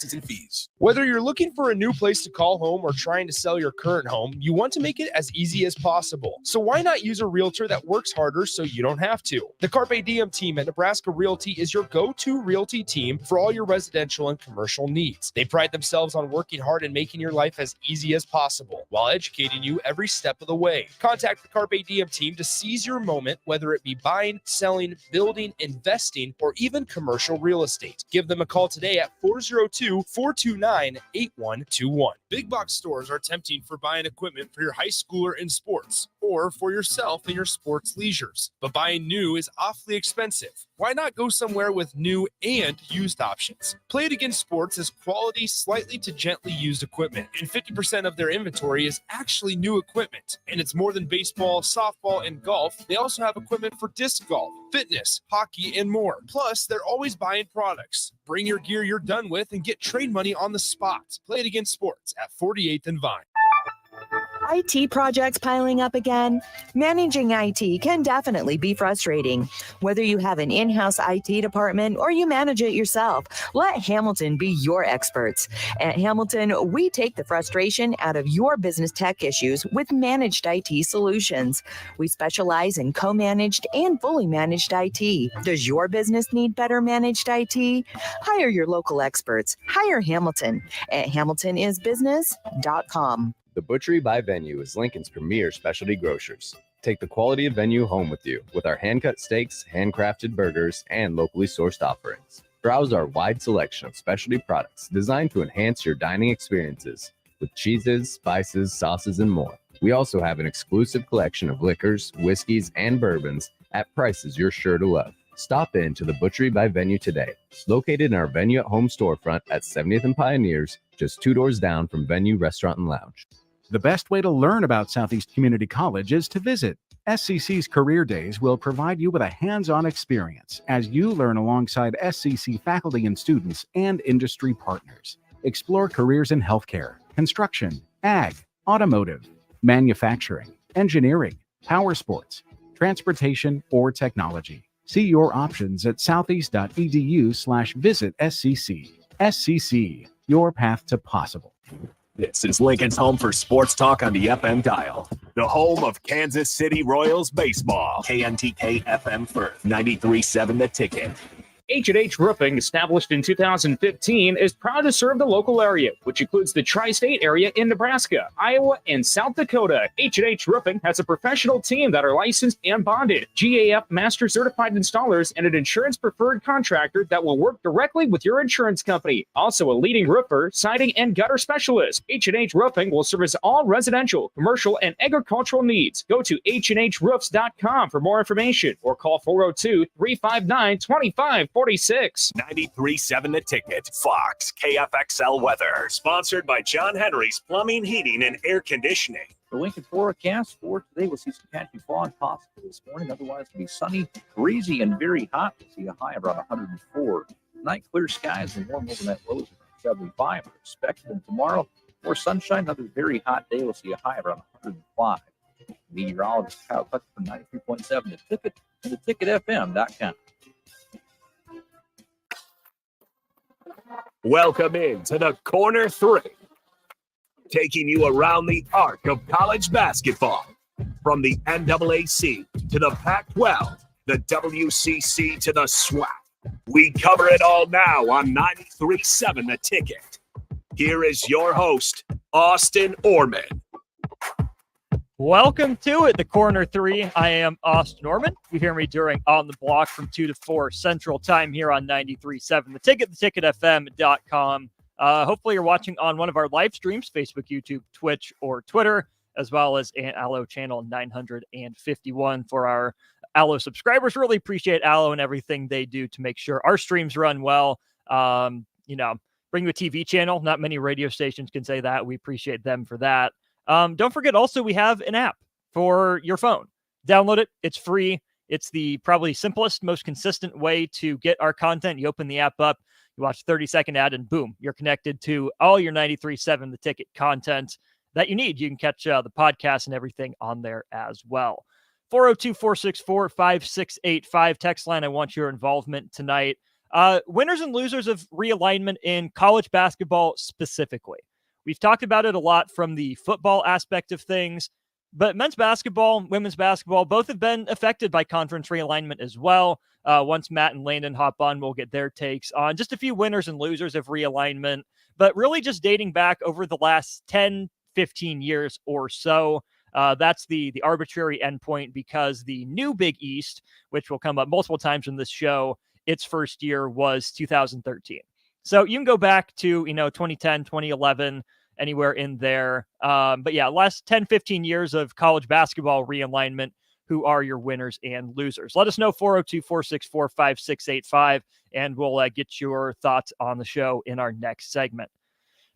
and fees. Whether you're looking for a new place to call home or trying to sell your current home, you want to make it as easy as possible. So why not use a realtor that works harder so you don't have to? The Carpe Diem team at Nebraska Realty is your go-to realty team for all your residential and commercial needs. They pride themselves on working hard and making your life as easy as possible while educating you every step of the way. Contact the Carpe Diem team to seize your moment, whether it be buying, selling, building, investing, or even commercial real estate. Give them a call today at 402-429-8121. Big box stores are tempting for buying equipment for your high schooler in sports or for yourself in your sports leisures. But buying new is awfully expensive. Why not go somewhere with new and used options? Play It Again Sports is quality, slightly to gently used equipment, and 50% of their inventory is actually new equipment. And it's more than baseball, softball, and golf. They also have equipment for disc golf, fitness, hockey, and more. Plus, they're always buying products. Bring your gear you're done with and get trade money on the spot. Play It Again Sports at 48th and Vine. IT projects piling up again? Managing IT can definitely be frustrating. Whether you have an in-house IT department or you manage it yourself, let Hamilton be your experts. At Hamilton, we take the frustration out of your business tech issues with managed IT solutions. We specialize in co-managed and fully managed IT. Does your business need better managed IT? Hire your local experts. Hire Hamilton at hamiltonisbusiness.com. The Butchery by Venue is Lincoln's premier specialty grocers. Take the quality of Venue home with you with our hand-cut steaks, handcrafted burgers, and locally sourced offerings. Browse our wide selection of specialty products designed to enhance your dining experiences with cheeses, spices, sauces, and more. We also have an exclusive collection of liquors, whiskeys, and bourbons at prices you're sure to love. Stop in to the Butchery by Venue today, located in our Venue at Home storefront at 70th and Pioneers, just 2 doors down from Venue Restaurant and Lounge. The best way to learn about Southeast Community College is to visit. SCC's Career Days will provide you with a hands-on experience as you learn alongside SCC faculty and students and industry partners. Explore careers in healthcare, construction, ag, automotive, manufacturing, engineering, power sports, transportation, or technology. See your options at southeast.edu/visit SCC. SCC, your path to possible. This is Lincoln's home for sports talk on the FM dial. The home of Kansas City Royals baseball. KNTK FM Firth, 93.7 The Ticket. H&H Roofing, established in 2015, is proud to serve the local area, which includes the tri-state area in Nebraska, Iowa, and South Dakota. H&H Roofing has a professional team that are licensed and bonded, GAF Master Certified Installers, and an insurance-preferred contractor that will work directly with your insurance company. Also a leading roofer, siding, and gutter specialist. H&H Roofing will service all residential, commercial, and agricultural needs. Go to HNHroofs.com for more information or call 402-359-2546. 93.7 The Ticket. Fox KFXL weather. Sponsored by John Henry's Plumbing, Heating, and Air Conditioning. The Lincoln forecast for today, we'll see some patchy fog possible this morning. Otherwise, it'll be sunny, breezy, and very hot. We'll see a high around 104. Tonight, clear skies and warm overnight lows around 75. We're expecting tomorrow more sunshine. Another very hot day. We'll see a high around 105. Meteorologist Kyle Tucker from 93.7 The Ticket and theticketfm.com. Welcome in to the Corner 3, taking you around the arc of college basketball. From the NAAC to the Pac-12, the WCC to the SWAC. We cover it all now on 93.7 The Ticket. Here is your host, Austin Oerman. Welcome to it, the Corner 3. I am Austin Oerman. You hear me during On the Block from 2 to 4 Central Time here on 93.7 The Ticket, theticketfm.com. Hopefully you're watching on one of our live streams, Facebook, YouTube, Twitch, or Twitter, as well as an Allo channel 951 for our Allo subscribers. Really appreciate Allo and everything they do to make sure our streams run well. Bring you a TV channel. Not many radio stations can say that. We appreciate them for that. Don't forget also we have an app for your phone. Download it. It's free. It's the probably simplest, most consistent way to get our content. You open the app up, you watch a 30-second ad, and boom, you're connected to all your 93.7 The Ticket content that you need. You can catch the podcast and everything on there as well. 402-464-5685 text line. I want your involvement tonight. Winners and losers of realignment in college basketball specifically. We've talked about it a lot from the football aspect of things, but men's basketball, women's basketball, both have been affected by conference realignment as well. Once Matt and Landon hop on, we'll get their takes on just a few winners and losers of realignment, but really just dating back over the last 10, 15 years or so. That's the arbitrary endpoint because the new Big East, which will come up multiple times in this show, its first year was 2013. So you can go back to, 2010, 2011, anywhere in there. But yeah, last 10, 15 years of college basketball realignment. Who are your winners and losers? Let us know, 402-464-5685, and we'll get your thoughts on the show in our next segment.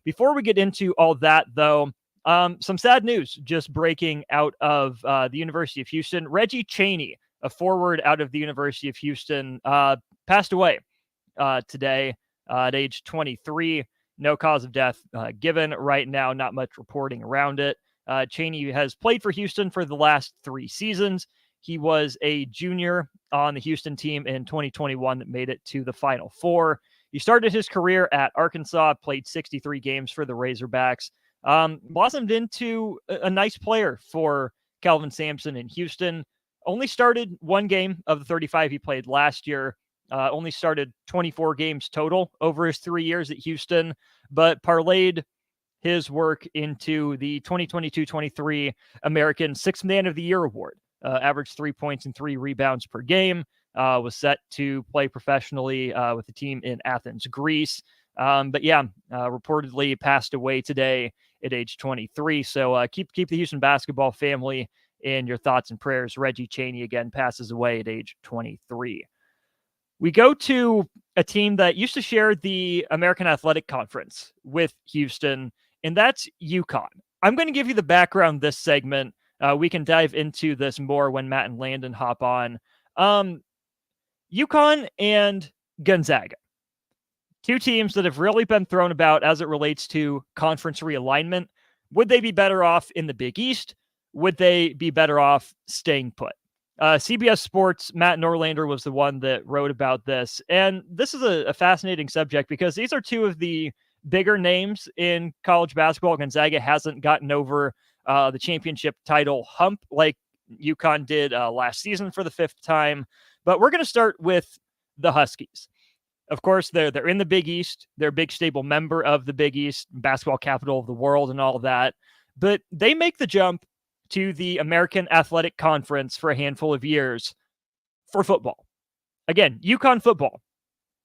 Before we get into all that, though, some sad news just breaking out of the University of Houston. Reggie Chaney, a forward out of the University of Houston, passed away today at age 23. No cause of death given right now, not much reporting around it. Chaney has played for Houston for the last 3 seasons. He was a junior on the Houston team in 2021 that made it to the Final Four. He started his career at Arkansas, played 63 games for the Razorbacks, blossomed into a nice player for Kelvin Sampson in Houston. Only started 1 game of the 35 he played last year. Only started 24 games total over his 3 years at Houston, but parlayed his work into the 2022-23 American Sixth Man of the Year award. Averaged 3 points and 3 rebounds per game. Was set to play professionally with the team in Athens, Greece. But yeah, reportedly passed away today at age 23. So keep the Houston basketball family in your thoughts and prayers. Reggie Chaney again passes away at age 23. We go to a team that used to share the American Athletic Conference with Houston, and that's UConn. I'm going to give you the background this segment. We can dive into this more when Matt and Landon hop on. UConn and Gonzaga, 2 teams that have really been thrown about as it relates to conference realignment. Would they be better off in the Big East? Would they be better off staying put? CBS Sports, Matt Norlander was the one that wrote about this. And this is a fascinating subject because these are 2 of the bigger names in college basketball. Gonzaga hasn't gotten over the championship title hump like UConn did last season for the 5th time. But we're going to start with the Huskies. Of course, they're in the Big East. They're a big, stable member of the Big East, basketball capital of the world and all of that. But they make the jump to the American Athletic Conference for a handful of years for football. Again, UConn football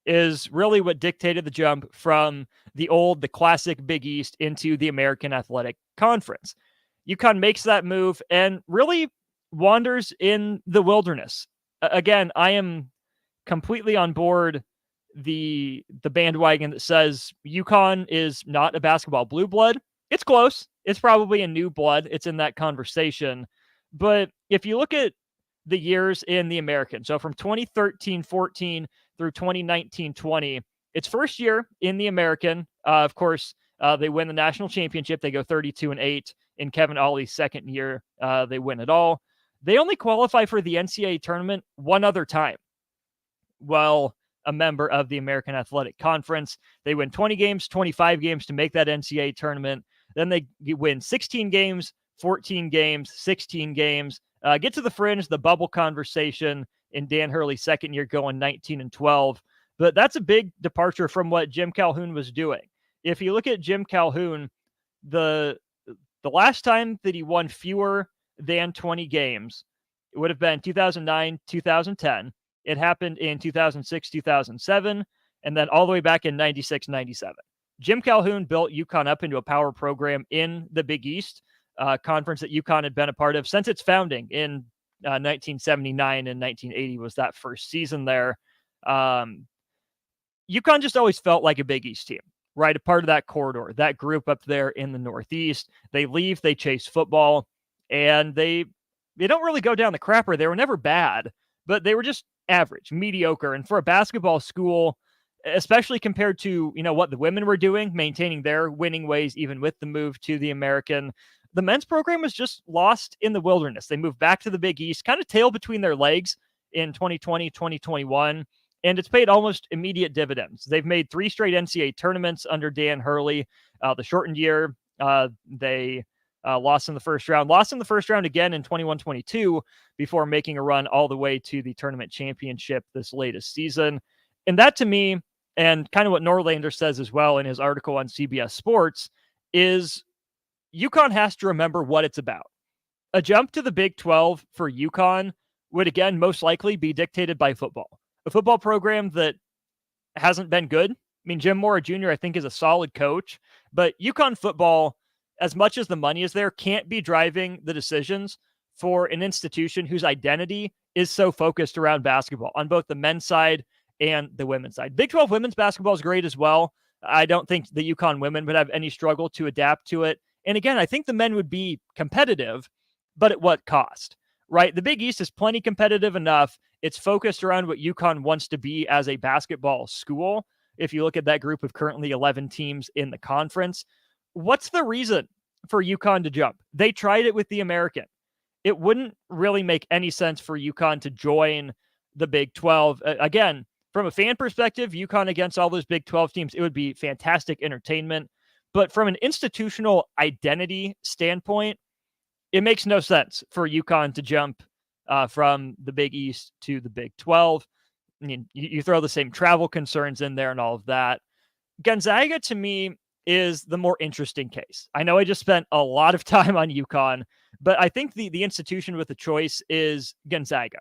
is really what dictated the jump from the classic Big East into the American Athletic Conference. UConn makes that move and really wanders in the wilderness. Again, I am completely on board the bandwagon that says UConn is not a basketball blue blood. It's close. It's probably a new blood. It's in that conversation. But if you look at the years in the American, so from 2013-14 through 2019-20, its first year in the American, of course, they win the national championship. They go 32-8 in Kevin Ollie's second year. They win it all. They only qualify for the NCAA tournament 1 other time. Well, a member of the American Athletic Conference. They win 20 games, 25 games to make that NCAA tournament. Then they win 16 games, 14 games, 16 games, get to the fringe, the bubble conversation in Dan Hurley's second year going 19-12. But that's a big departure from what Jim Calhoun was doing. If you look at Jim Calhoun, the last time that he won fewer than 20 games, it would have been 2009, 2010. It happened in 2006, 2007, and then all the way back in 96, 97. Jim Calhoun built UConn up into a power program in the Big East conference that UConn had been a part of since its founding in 1979 and 1980 was that first season there. UConn just always felt like a Big East team, right? A part of that corridor, that group up there in the Northeast. They leave, they chase football, and they don't really go down the crapper. They were never bad, but they were just average, mediocre. And for a basketball school, especially compared to, what the women were doing, maintaining their winning ways, even with the move to the American, the men's program was just lost in the wilderness. They moved back to the Big East, kind of tail between their legs in 2020, 2021. and it's paid almost immediate dividends. They've made 3 straight NCAA tournaments under Dan Hurley. The shortened year, they lost in the first round again in 21-22 before making a run all the way to the tournament championship this latest season. And that, to me, and kind of what Norlander says as well in his article on CBS Sports, is UConn has to remember what it's about. A jump to the Big 12 for UConn would, again, most likely be dictated by football. A football program that hasn't been good. I mean, Jim Mora Jr., I think, is a solid coach, but UConn football, as much as the money is there, can't be driving the decisions for an institution whose identity is so focused around basketball on both the men's side and the women's side. Big 12 women's basketball is great as well. I don't think the UConn women would have any struggle to adapt to it. And again, I think the men would be competitive, but at what cost, right? The Big East is plenty competitive enough. It's focused around what UConn wants to be as a basketball school. If you look at that group of currently 11 teams in the conference, what's the reason for UConn to jump? They tried it with the American. It wouldn't really make any sense for UConn to join the Big 12. Again, from a fan perspective, UConn against all those Big 12 teams, it would be fantastic entertainment. But from an institutional identity standpoint, it makes no sense for UConn to jump from the Big East to the Big 12. I mean, you throw the same travel concerns in there and all of that. Gonzaga, to me, is the more interesting case. I know I just spent a lot of time on UConn, but I think the institution with the choice is Gonzaga.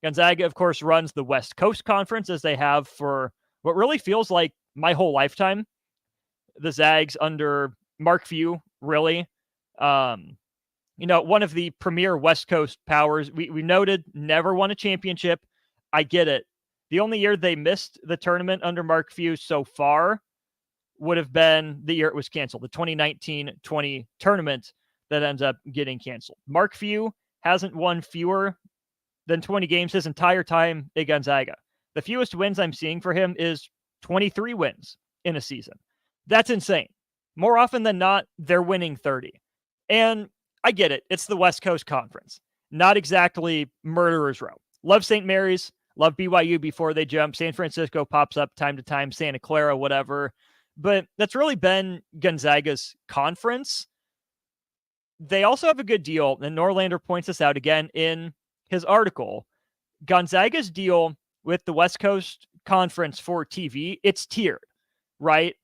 Gonzaga, of course, runs the West Coast Conference, as they have for what really feels like my whole lifetime. The Zags under Mark Few, really. One of the premier West Coast powers. We noted never won a championship. I get it. The only year they missed the tournament under Mark Few so far would have been the year it was canceled, the 2019-20 tournament that ends up getting canceled. Mark Few hasn't won fewer than 20 games his entire time at Gonzaga. The fewest wins I'm seeing for him is 23 wins in a season. That's insane. More often than not, they're winning 30. And I get it. It's the West Coast Conference. Not exactly murderer's row. Love St. Mary's. Love BYU before they jump. San Francisco pops up time to time. Santa Clara, whatever. But that's really been Gonzaga's conference. They also have a good deal, and Norlander points this out again in his article. Gonzaga's deal with the West Coast Conference for TV, it's tiered, right?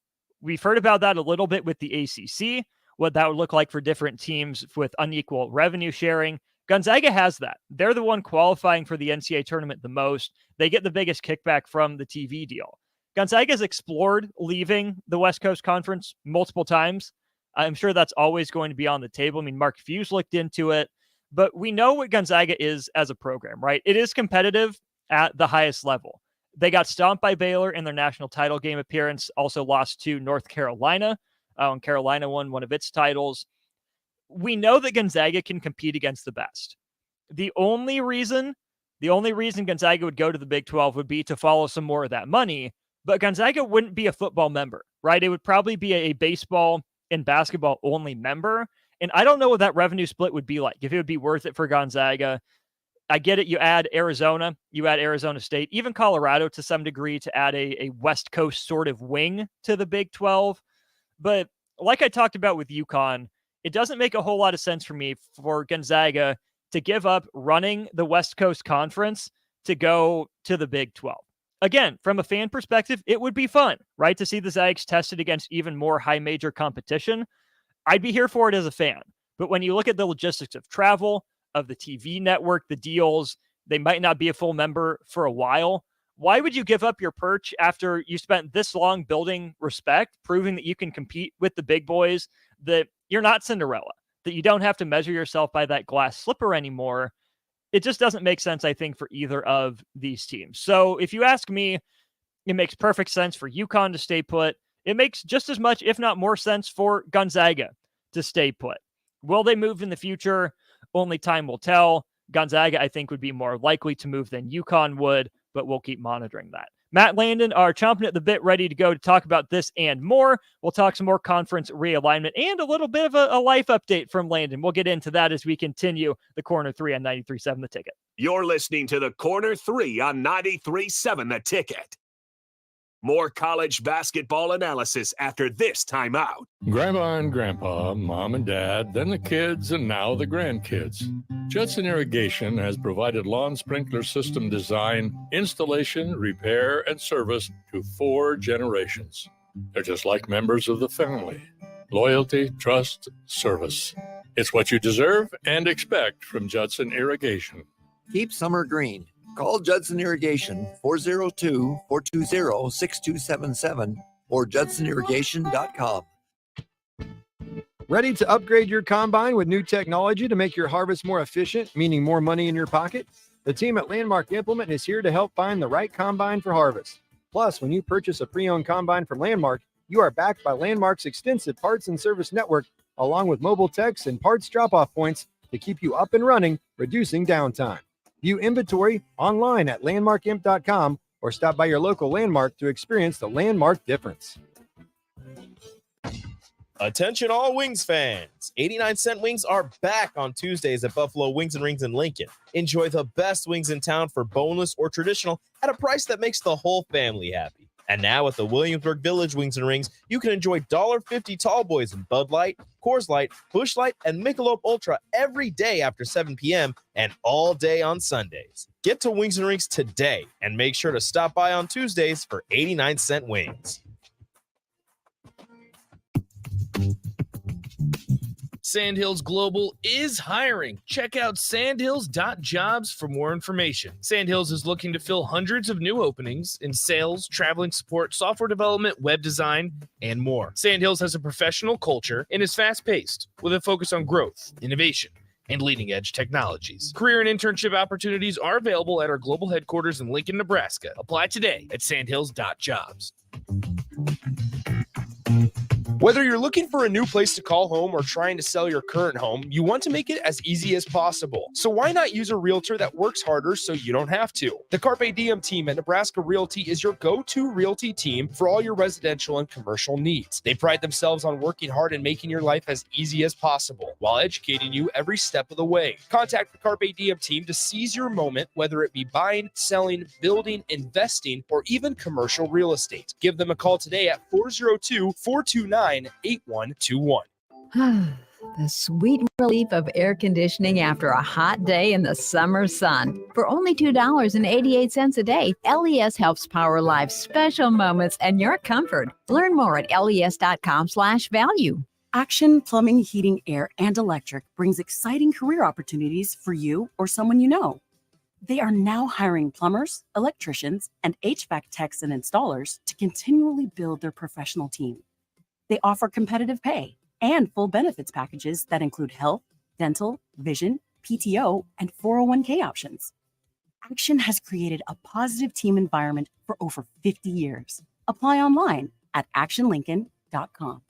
We've heard about that a little bit with the ACC, what that would look like for different teams with unequal revenue sharing. Gonzaga has that. They're the one qualifying for the NCAA tournament the most. They get the biggest kickback from the TV deal. Gonzaga's explored leaving the West Coast Conference multiple times. I'm sure that's always going to be on the table. I mean, Mark Few's looked into it, but we know what Gonzaga is as a program, right? It is competitive at the highest level. They got stomped by Baylor in their national title game appearance, also lost to North Carolina, and Carolina won one of its titles. We know that Gonzaga can compete against the best. The only reason Gonzaga would go to the Big 12 would be to follow some more of that money, but Gonzaga wouldn't be a football member, right? It would probably be a baseball and basketball only member. And I don't know what that revenue split would be like, if it would be worth it for Gonzaga. I get it. You add Arizona, you add Arizona State, even Colorado to some degree to add a West Coast sort of wing to the Big 12. But like I talked about with UConn, it doesn't make a whole lot of sense for me for Gonzaga to give up running the West Coast Conference to go to the Big 12. Again, from a fan perspective, it would be fun, right? To see the Zags tested against even more high major competition. I'd be here for it as a fan. But when you look at the logistics of travel, of the TV network, the deals, they might not be a full member for a while. Why would you give up your perch after you spent this long building respect, proving that you can compete with the big boys, that you're not Cinderella, that you don't have to measure yourself by that glass slipper anymore? It just doesn't make sense, I think, for either of these teams. So if you ask me, it makes perfect sense for UConn to stay put. It makes just as much, if not more sense, for Gonzaga to stay put. Will they move in the future? Only time will tell. Gonzaga, I think, would be more likely to move than UConn would, but we'll keep monitoring that. Matt Landon are chomping at the bit, ready to go to talk about this and more. We'll talk some more conference realignment and a little bit of a life update from Landon. We'll get into that as we continue the Corner 3 on 93.7 The Ticket. You're listening to the Corner 3 on 93.7 The Ticket. More college basketball analysis after this timeout. Grandma and Grandpa, Mom and Dad, then the kids, and now the grandkids. Judson Irrigation has provided lawn sprinkler system design, installation, repair, and service to 4 generations. They're just like members of the family. Loyalty, trust, service. It's what you deserve and expect from Judson Irrigation. Keep summer green. Call Judson Irrigation 402-420-6277 or judsonirrigation.com. Ready to upgrade your combine with new technology to make your harvest more efficient, meaning more money in your pocket? The team at Landmark Implement is here to help find the right combine for harvest. Plus, when you purchase a pre-owned combine from Landmark, you are backed by Landmark's extensive parts and service network, along with mobile techs and parts drop-off points to keep you up and running, reducing downtime. View inventory online at landmarkimp.com or stop by your local Landmark to experience the Landmark difference. Attention all Wings fans. 89-cent wings are back on Tuesdays at Buffalo Wings and Rings in Lincoln. Enjoy the best wings in town for boneless or traditional at a price that makes the whole family happy. And now at the Williamsburg Village Wings and Rings, you can enjoy $1.50 tall boys in Bud Light, Coors Light, Busch Light, and Michelob Ultra every day after 7 p.m. and all day on Sundays. Get to Wings and Rings today and make sure to stop by on Tuesdays for 89-cent wings. Sandhills Global is hiring. Check out sandhills.jobs for more information. Sandhills is looking to fill hundreds of new openings in sales, traveling support, software development, web design, and more. Sandhills has a professional culture and is fast-paced with a focus on growth, innovation, and leading-edge technologies. Career and internship opportunities are available at our global headquarters in Lincoln, Nebraska. Apply today at sandhills.jobs. Whether you're looking for a new place to call home or trying to sell your current home, you want to make it as easy as possible. So why not use a realtor that works harder so you don't have to? The Carpe Diem team at Nebraska Realty is your go-to realty team for all your residential and commercial needs. They pride themselves on working hard and making your life as easy as possible while educating you every step of the way. Contact the Carpe Diem team to seize your moment, whether it be buying, selling, building, investing, or even commercial real estate. Give them a call today at 402-429-8121. The sweet relief of air conditioning after a hot day in the summer sun. For only $2.88 a day, LES helps power life's special moments and your comfort. Learn more at les.com/value. Action Plumbing, Heating, Air, and Electric brings exciting career opportunities for you or someone you know. They are now hiring plumbers, electricians, and HVAC techs and installers to continually build their professional team. They offer competitive pay and full benefits packages that include health, dental, vision, PTO, and 401k options. Action has created a positive team environment for over 50 years. Apply online at actionlincoln.com.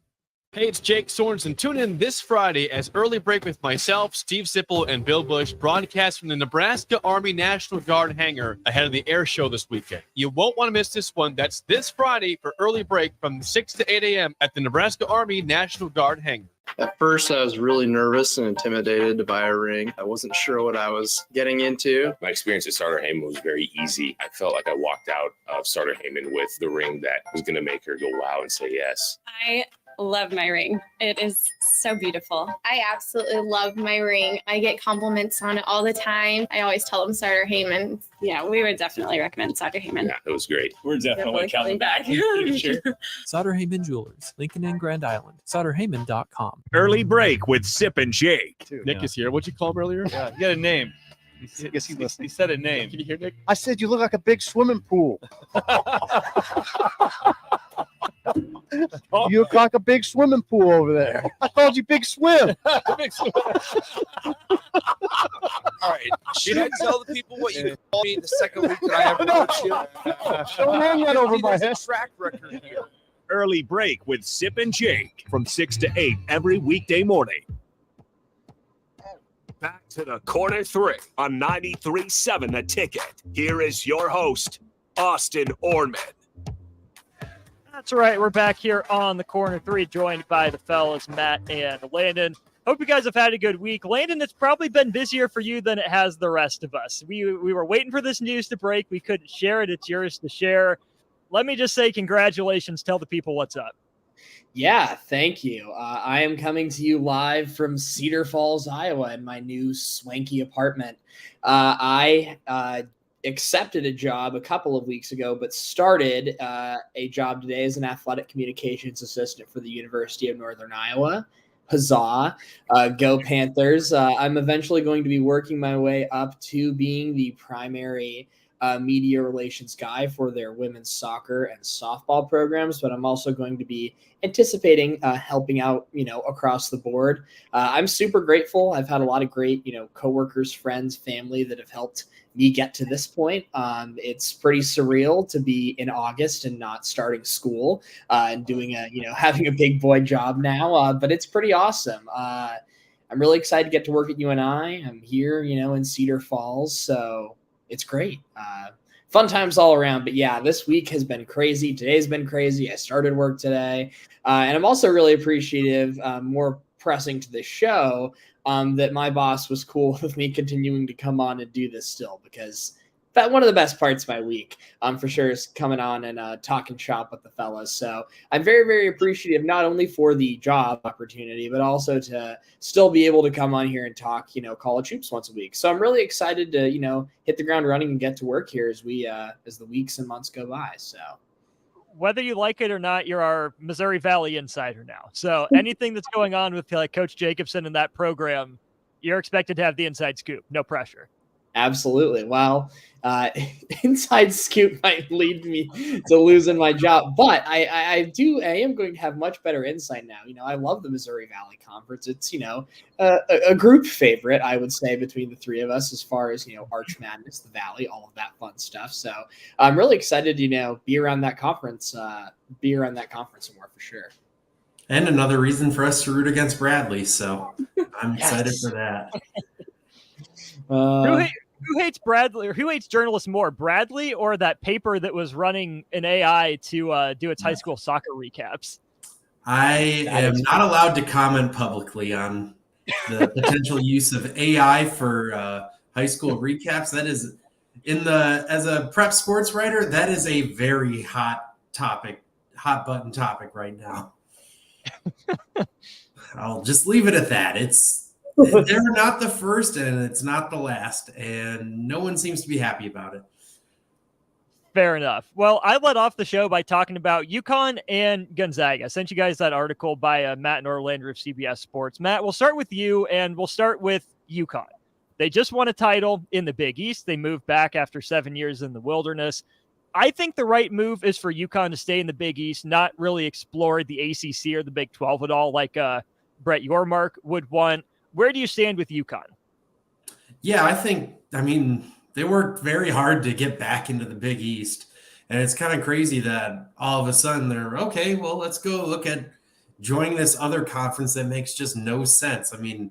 Hey, it's Jake Sorensen. Tune in this Friday as Early Break with myself, Steve Sipple, and Bill Bush broadcast from the Nebraska Army National Guard hangar ahead of the air show this weekend. You won't want to miss this one. That's this Friday for Early Break from 6 to 8 a.m. at the Nebraska Army National Guard hangar. At first, I was really nervous and intimidated to buy a ring. I wasn't sure what I was getting into. My experience at Starter Heyman was very easy. I felt like I walked out of Starter Heyman with the ring that was going to make her go wow and say yes. I love my ring. It is so beautiful. I absolutely love my ring. I get compliments on it all the time. I always tell them Starter Heyman. Yeah, we would definitely recommend Starter Heyman. Yeah, it was great. We're definitely coming back. Sure. Sauter Heyman Jewelers, Lincoln and Grand Island. SauterHeyman.com. Early Break with Sip and Jake. Nick is here. What'd you call him earlier? Yeah, you got a name. He said a name. Can you hear Nick? I said you look like a big swimming pool. You look like a big swimming pool over there. I called you Big Swim. Big Swim. All right. Should I tell the people what you called me the second week that I ever coached you? Don't hang that over my head. Track record here. Early Break with Sip and Jake from 6 to 8 every weekday morning. Back to the Corner 3 on 93.7 The Ticket. Here is your host, Austin Oerman. That's right. We're back here on the Corner 3, joined by the fellas, Matt and Landon. Hope you guys have had a good week. Landon, it's probably been busier for you than it has the rest of us. We were waiting for this news to break. We couldn't share it. It's yours to share. Let me just say congratulations. Tell the people what's up. Yeah, thank you. I am coming to you live from Cedar Falls, Iowa, in my new swanky apartment. I accepted a job a couple of weeks ago, but started a job today as an athletic communications assistant for the University of Northern Iowa. Huzzah. Go Panthers. I'm eventually going to be working my way up to being the primary media relations guy for their women's soccer and softball programs, but I'm also going to be anticipating helping out, across the board. I'm super grateful. I've had a lot of great, coworkers, friends, family that have helped me get to this point. It's pretty surreal to be in August and not starting school and doing having a big boy job now, but it's pretty awesome. I'm really excited to get to work at UNI. I'm here, in Cedar Falls, so it's great. Fun times all around. But yeah, this week has been crazy. Today's been crazy. I started work today. And I'm also really appreciative, more pressing to the show, that my boss was cool with me continuing to come on and do this still, because that one of the best parts of my week, for sure, is coming on and talking shop with the fellas. So I'm very, very appreciative, not only for the job opportunity, but also to still be able to come on here and talk, college hoops once a week. So I'm really excited to, hit the ground running and get to work here as as the weeks and months go by. So whether you like it or not, you're our Missouri Valley insider now. So anything that's going on with Coach Jacobson and that program, you're expected to have the inside scoop. No pressure. Absolutely. Well, inside scoop might lead me to losing my job, but I am going to have much better insight now. I love the Missouri Valley Conference. It's, a group favorite, I would say, between the three of us as far as, Arch Madness, the Valley, all of that fun stuff. So I'm really excited to, be around that conference some more for sure. And another reason for us to root against Bradley. So I'm excited for that. Who hates Bradley, or who hates journalists more, Bradley or that paper that was running an AI to do its high school soccer recaps? I am not allowed to comment publicly on the potential use of AI for high school recaps. That is as a prep sports writer, that is a very hot button topic right now. I'll just leave it at that. They're not the first and it's not the last, and no one seems to be happy about it. Fair enough. Well, I led off the show by talking about UConn and Gonzaga. I sent you guys that article by Matt Norlander of CBS Sports. Matt, we'll start with you, and we'll start with UConn. They just won a title in the Big East. They moved back after 7 years in the wilderness. I think the right move is for UConn to stay in the Big East, not really explore the ACC or the Big 12 at all like Brett Yormark would want. Where do you stand with UConn? Yeah, they worked very hard to get back into the Big East. And it's kind of crazy that all of a sudden they're, okay, well, let's go look at joining this other conference that makes just no sense. The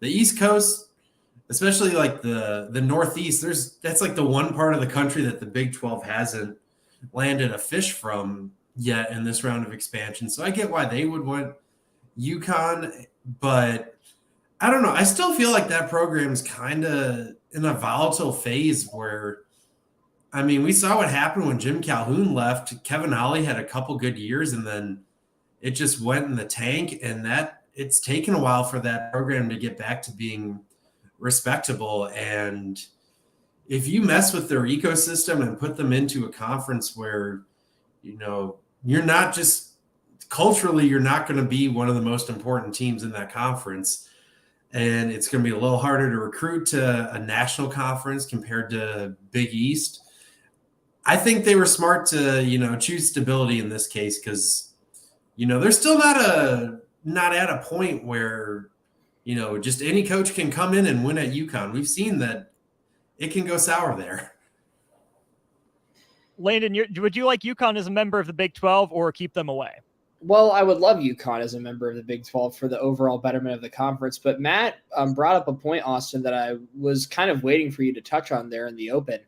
East Coast, especially like the Northeast, that's like the one part of the country that the Big 12 hasn't landed a fish from yet in this round of expansion. So I get why they would want UConn, but I don't know. I still feel like that program is kind of in a volatile phase where, we saw what happened when Jim Calhoun left. Kevin Ollie had a couple good years and then it just went in the tank, and that it's taken a while for that program to get back to being respectable. And if you mess with their ecosystem and put them into a conference where, you're not just culturally, you're not going to be one of the most important teams in that conference. And it's going to be a little harder to recruit to a national conference compared to Big East. I think they were smart to, choose stability in this case because, they're still not at a point where, just any coach can come in and win at UConn. We've seen that it can go sour there. Landon, would you like UConn as a member of the Big 12 or keep them away? Well, I would love UConn as a member of the Big 12 for the overall betterment of the conference. But Matt brought up a point, Austin, that I was kind of waiting for you to touch on there in the open.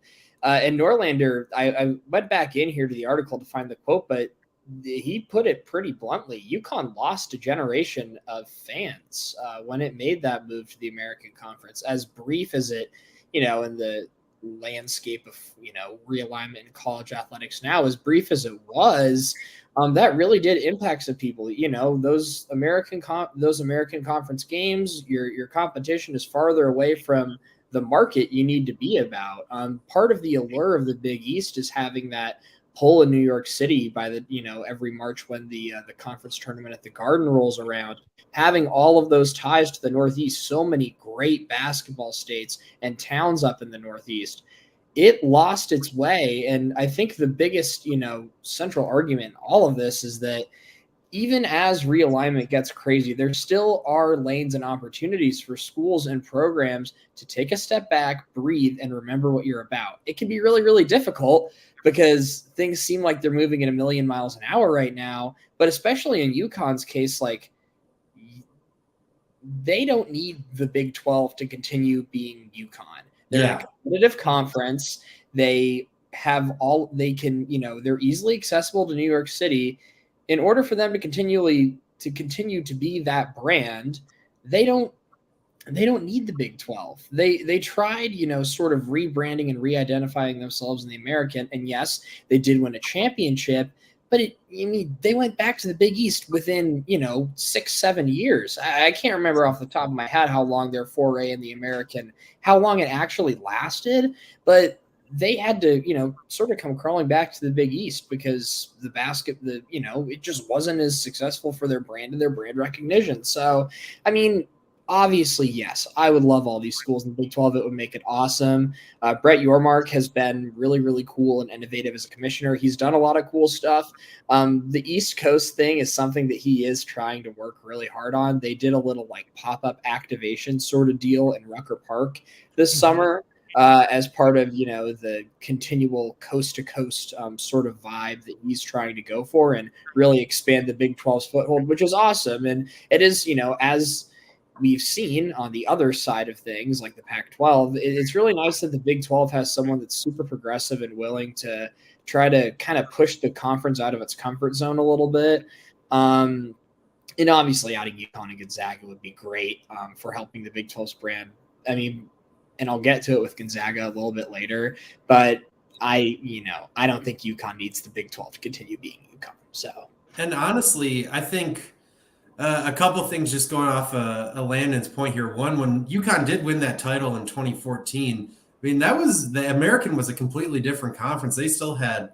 And Norlander, I went back in here to the article to find the quote, but he put it pretty bluntly. UConn lost a generation of fans when it made that move to the American Conference. As brief as it, in the landscape of, realignment in college athletics now, as brief as it was, that really did impact some people. Those American Conference games, your competition is farther away from the market you need to be about. Part of the allure of the Big East is having that pull in New York City by the, every March when the conference tournament at the Garden rolls around, having all of those ties to the Northeast, so many great basketball states and towns up in the Northeast. It lost its way. And I think the biggest, central argument in all of this is that even as realignment gets crazy, there still are lanes and opportunities for schools and programs to take a step back, breathe, and remember what you're about. It can be really, really difficult because things seem like they're moving at a million miles an hour right now. But especially in UConn's case, like, they don't need the Big 12 to continue being UConn. They're a competitive conference. They have they're easily accessible to New York City. In order for them to continue to be that brand, they don't need the Big 12. They tried, sort of rebranding and re-identifying themselves in the American, and yes, they did win a championship, but they went back to the Big East within 6-7 years. I can't remember off the top of my head how long their foray in the American, how long it actually lasted, but they had to, sort of come crawling back to the Big East because it just wasn't as successful for their brand and their brand recognition. So, obviously, yes, I would love all these schools in the Big 12. It would make it awesome. Brett Yormark has been really, really cool and innovative as a commissioner. He's done a lot of cool stuff. The East Coast thing is something that he is trying to work really hard on. They did a little pop-up activation sort of deal in Rucker Park this summer. As part of, the continual coast-to-coast sort of vibe that he's trying to go for and really expand the Big 12's foothold, which is awesome. And it is, as we've seen on the other side of things, like the Pac-12, it's really nice that the Big 12 has someone that's super progressive and willing to try to kind of push the conference out of its comfort zone a little bit. And obviously adding UConn and Gonzaga would be great for helping the Big 12's brand. And I'll get to it with Gonzaga a little bit later, but I don't think UConn needs the Big 12 to continue being UConn. So, and honestly, I think a couple of things just going off Landon's point here. One, when UConn did win that title in 2014, the American was a completely different conference. They still had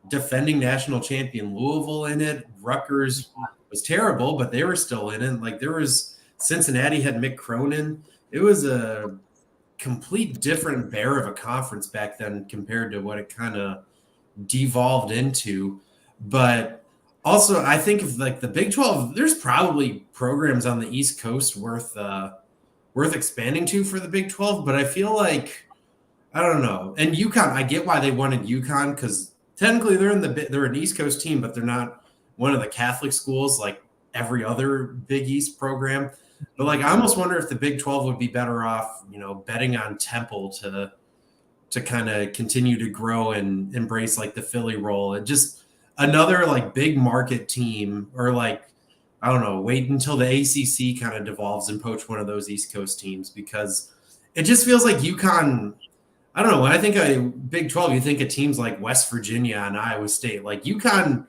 defending national champion Louisville in it. Rutgers was terrible, but they were still in it. There was Cincinnati had Mick Cronin. It was a complete different bear of a conference back then compared to what it kind of devolved into. But also, I think of the Big 12, there's probably programs on the East Coast worth expanding to for the Big 12. But I feel like, I don't know. And UConn, I get why they wanted UConn because technically they're an East Coast team, but they're not one of the Catholic schools like every other Big East program. But I almost wonder if the Big 12 would be better off, betting on Temple to kind of continue to grow and embrace the Philly role and just another big market team, or I don't know, wait until the ACC kind of devolves and poach one of those East Coast teams, because it just feels like UConn. I don't know. When I think of Big 12, you think of teams like West Virginia and Iowa State. UConn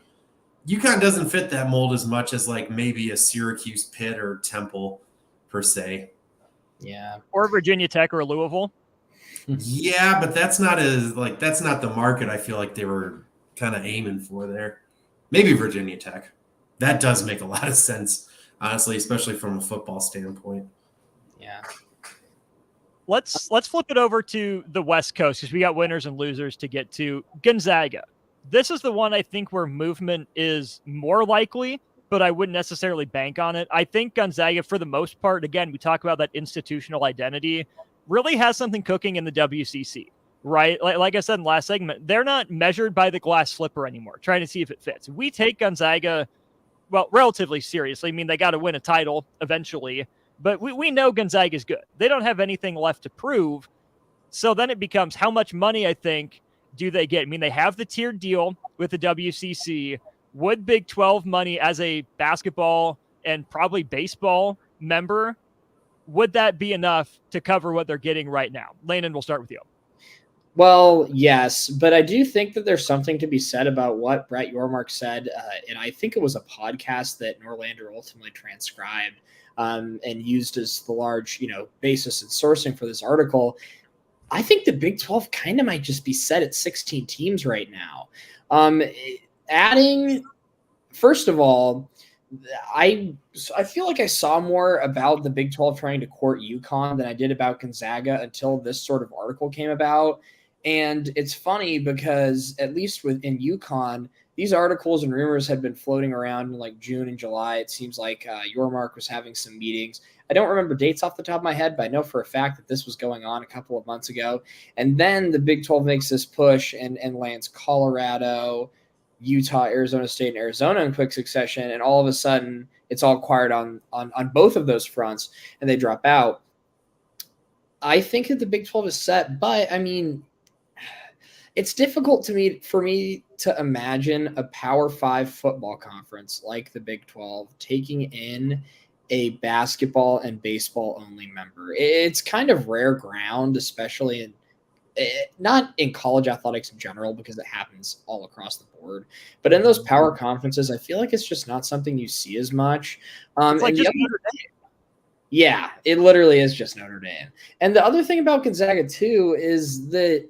doesn't fit that mold as much as maybe a Syracuse, Pitt, or Temple per se. Yeah. Or Virginia Tech or Louisville. Yeah, but that's not that's not the market I feel like they were kind of aiming for there. Maybe Virginia Tech. That does make a lot of sense, honestly, especially from a football standpoint. Yeah. Let's flip it over to the West Coast because we got winners and losers to get to. Gonzaga. This is the one I think where movement is more likely, but I wouldn't necessarily bank on it. I think Gonzaga, for the most part, again, we talk about that institutional identity, really has something cooking in the WCC, right? Like I said in the last segment, they're not measured by the glass slipper anymore, trying to see if it fits. We take Gonzaga, well, relatively seriously. They got to win a title eventually, but we know Gonzaga is good. They don't have anything left to prove. So then it becomes how much money, I think, do they get? I mean, they have the tiered deal with the WCC. Would Big 12 money as a basketball and probably baseball member, would that be enough to cover what they're getting right now? Landon, we'll start with you. Well, yes, but I do think that there's something to be said about what Brett Yormark said, and I think it was a podcast that Norlander ultimately transcribed and used as the large, basis in sourcing for this article. I think the Big 12 kind of might just be set at 16 teams right now. Adding, first of all, I feel like I saw more about the Big 12 trying to court UConn than I did about Gonzaga until this sort of article came about. And it's funny because at least within UConn, these articles and rumors had been floating around in like June and July. It seems like Yormark was having some meetings. I don't remember dates off the top of my head, but I know for a fact that this was going on a couple of months ago. And then the Big 12 makes this push and lands Colorado, Utah, Arizona State, and Arizona in quick succession. And all of a sudden, it's all quiet on both of those fronts, and they drop out. I think that the Big 12 is set, but I mean, it's difficult for me to imagine a Power 5 football conference like the Big 12 taking in a basketball and baseball only member. It's kind of rare ground, especially in not in college athletics in general, because it happens all across the board, but in those power conferences, I feel like it's just not something you see as much. It's like just Notre Dame. Yeah, it literally is just Notre Dame. And the other thing about Gonzaga too is that,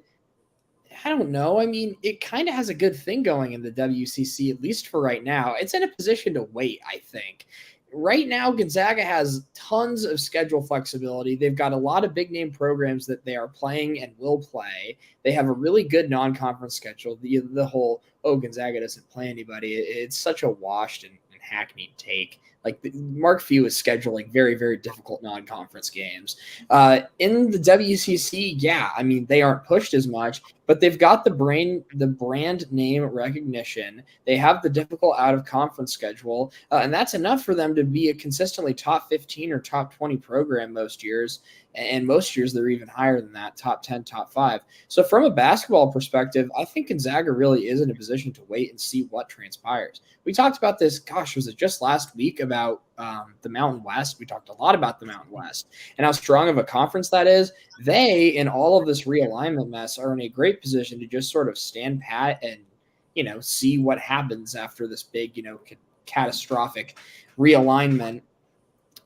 I don't know. I mean, it kind of has a good thing going in the WCC, at least for right now. It's in a position to wait, I think. Right now, Gonzaga has tons of schedule flexibility. They've got a lot of big-name programs that they are playing and will play. They have a really good non-conference schedule. The whole, Gonzaga doesn't play anybody, it's such a washed and hackneyed take. Like Mark Few is scheduling very, very difficult non-conference games. In the WCC, yeah, I mean, they aren't pushed as much, but they've got the brand name recognition. They have the difficult out-of-conference schedule, and that's enough for them to be a consistently top 15 or top 20 program most years. And most years they're even higher than that, top 10, top 5. So from a basketball perspective, I think Gonzaga really is in a position to wait and see what transpires. We talked about this, was it just last week about the Mountain West? We talked a lot about the Mountain West and how strong of a conference that is. They, in all of this realignment mess, are in a great position to just sort of stand pat and, see what happens after this big, catastrophic realignment.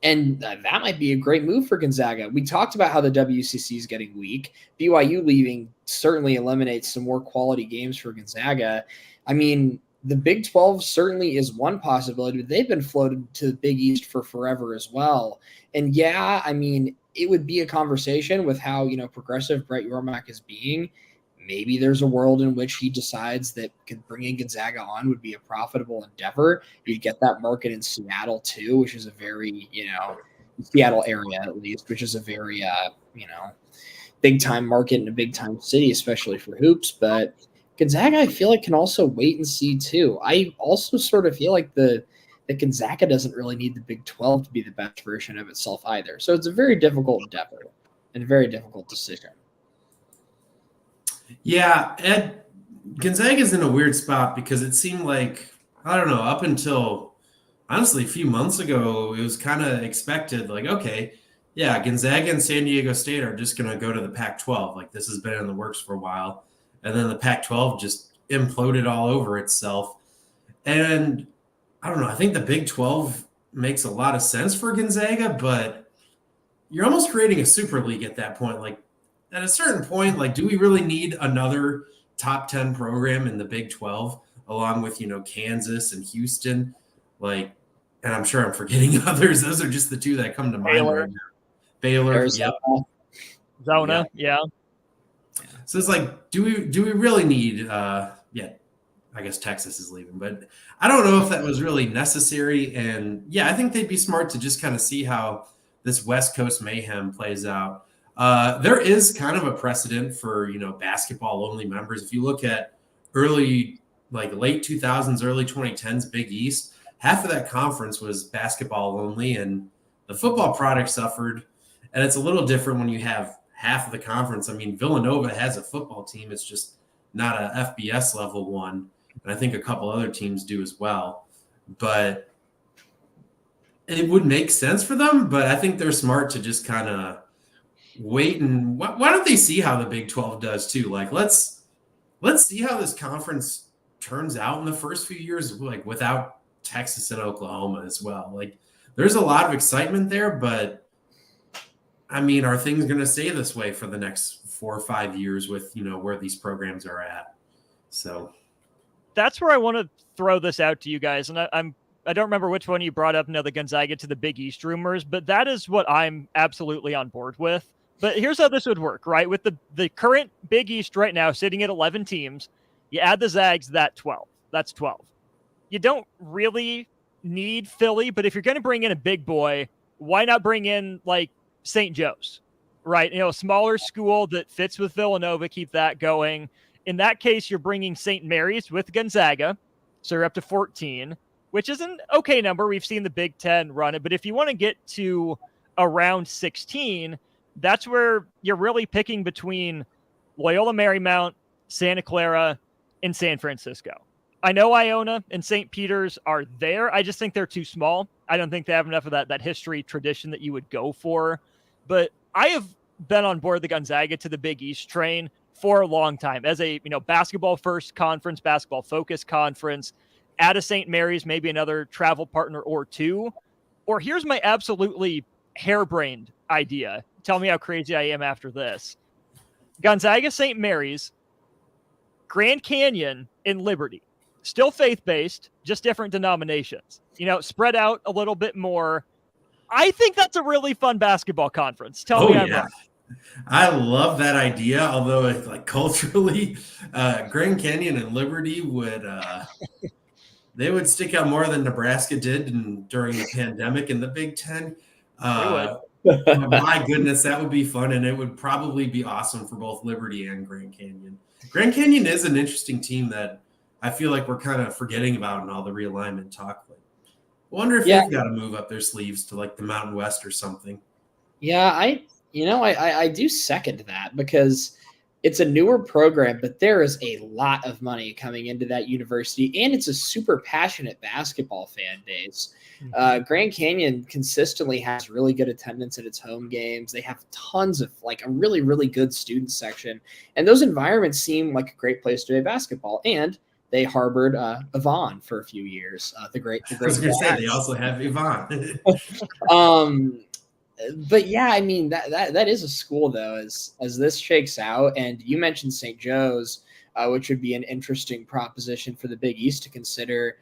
And that might be a great move for Gonzaga. We talked about how the WCC is getting weak. BYU leaving certainly eliminates some more quality games for Gonzaga. I mean, the Big 12 certainly is one possibility, but they've been floated to the Big East for forever as well. And yeah, I mean, it would be a conversation with how, progressive Brett Yormark is being. Maybe there's a world in which he decides that bringing Gonzaga on would be a profitable endeavor. You'd get that market in Seattle too, which is a very, Seattle area at least, which is a very, big time market and a big time city, especially for hoops. But Gonzaga, I feel like, can also wait and see too. I also sort of feel like that Gonzaga doesn't really need the Big 12 to be the best version of itself either. So it's a very difficult endeavor and a very difficult decision. Yeah, Ed, Gonzaga's in a weird spot because it seemed like, I don't know, up until honestly a few months ago, it was kind of expected, like, okay, yeah, Gonzaga and San Diego State are just going to go to the Pac-12. Like, this has been in the works for a while. And then the Pac-12 just imploded all over itself. And I don't know, I think the Big 12 makes a lot of sense for Gonzaga, but you're almost creating a super league at that point. Like, at a certain point, like, do we really need another top 10 program in the Big 12 along with, Kansas and Houston? Like, and I'm sure I'm forgetting others. Those are just the two that come to mind right now. Baylor, Arizona. Zona, yeah. So it's like, do we really need I guess Texas is leaving, but I don't know if that was really necessary. And yeah, I think they'd be smart to just kind of see how this West Coast mayhem plays out. There is kind of a precedent for, basketball only members. If you look at late 2000s, early 2010s Big East, half of that conference was basketball only, and the football product suffered. And it's a little different when you have half of the conference. I mean, Villanova has a football team. It's just not a FBS level one. And I think a couple other teams do as well. But it would make sense for them. But I think they're smart to just kind of wait. And why don't they see how the Big 12 does too? Like, let's see how this conference turns out in the first few years, like without Texas and Oklahoma as well. Like, there's a lot of excitement there, but I mean, are things going to stay this way for the next 4 or 5 years with, where these programs are at? So that's where I want to throw this out to you guys. And I don't remember which one you brought up, the Gonzaga to the Big East rumors, but that is what I'm absolutely on board with. But here's how this would work, right? With the current Big East right now sitting at 11 teams, you add the Zags, that's 12. You don't really need Philly, but if you're going to bring in a big boy, why not bring in like St. Joe's, right? A smaller school that fits with Villanova, keep that going. In that case, you're bringing St. Mary's with Gonzaga, so you're up to 14, which is an okay number. We've seen the Big Ten run it, but if you want to get to around 16, that's where you're really picking between Loyola Marymount, Santa Clara, and San Francisco. I know Iona and St. Peter's are there. I just think they're too small. I don't think they have enough of that history tradition that you would go for. But I have been on board the Gonzaga to the Big East train for a long time as a basketball first conference, basketball focused conference. Add a St. Mary's, maybe another travel partner or two. Or here's my absolutely harebrained idea. Tell me how crazy I am after this. Gonzaga, St. Mary's, Grand Canyon, and Liberty. Still faith-based, just different denominations. Spread out a little bit more. I think that's a really fun basketball conference. Tell me I'm wrong. I love that idea, although like culturally, Grand Canyon and Liberty would they would stick out more than Nebraska did during the pandemic in the Big Ten. My goodness, that would be fun, and it would probably be awesome for both Liberty and Grand Canyon. Grand Canyon is an interesting team that I feel like we're kind of forgetting about in all the realignment talk. I wonder if they've got to move up their sleeves to like the Mountain West or something. Yeah, I do second that because it's a newer program, but there is a lot of money coming into that university, and it's a super passionate basketball fan base. Grand Canyon consistently has really good attendance at its home games. They have tons of like a really, really good student section, and those environments seem like a great place to play basketball. And they harbored Yvonne for a few years. The great. I was going to say they also have Yvonne. But yeah, I mean that is a school though, as this shakes out. And you mentioned St. Joe's, which would be an interesting proposition for the Big East to consider,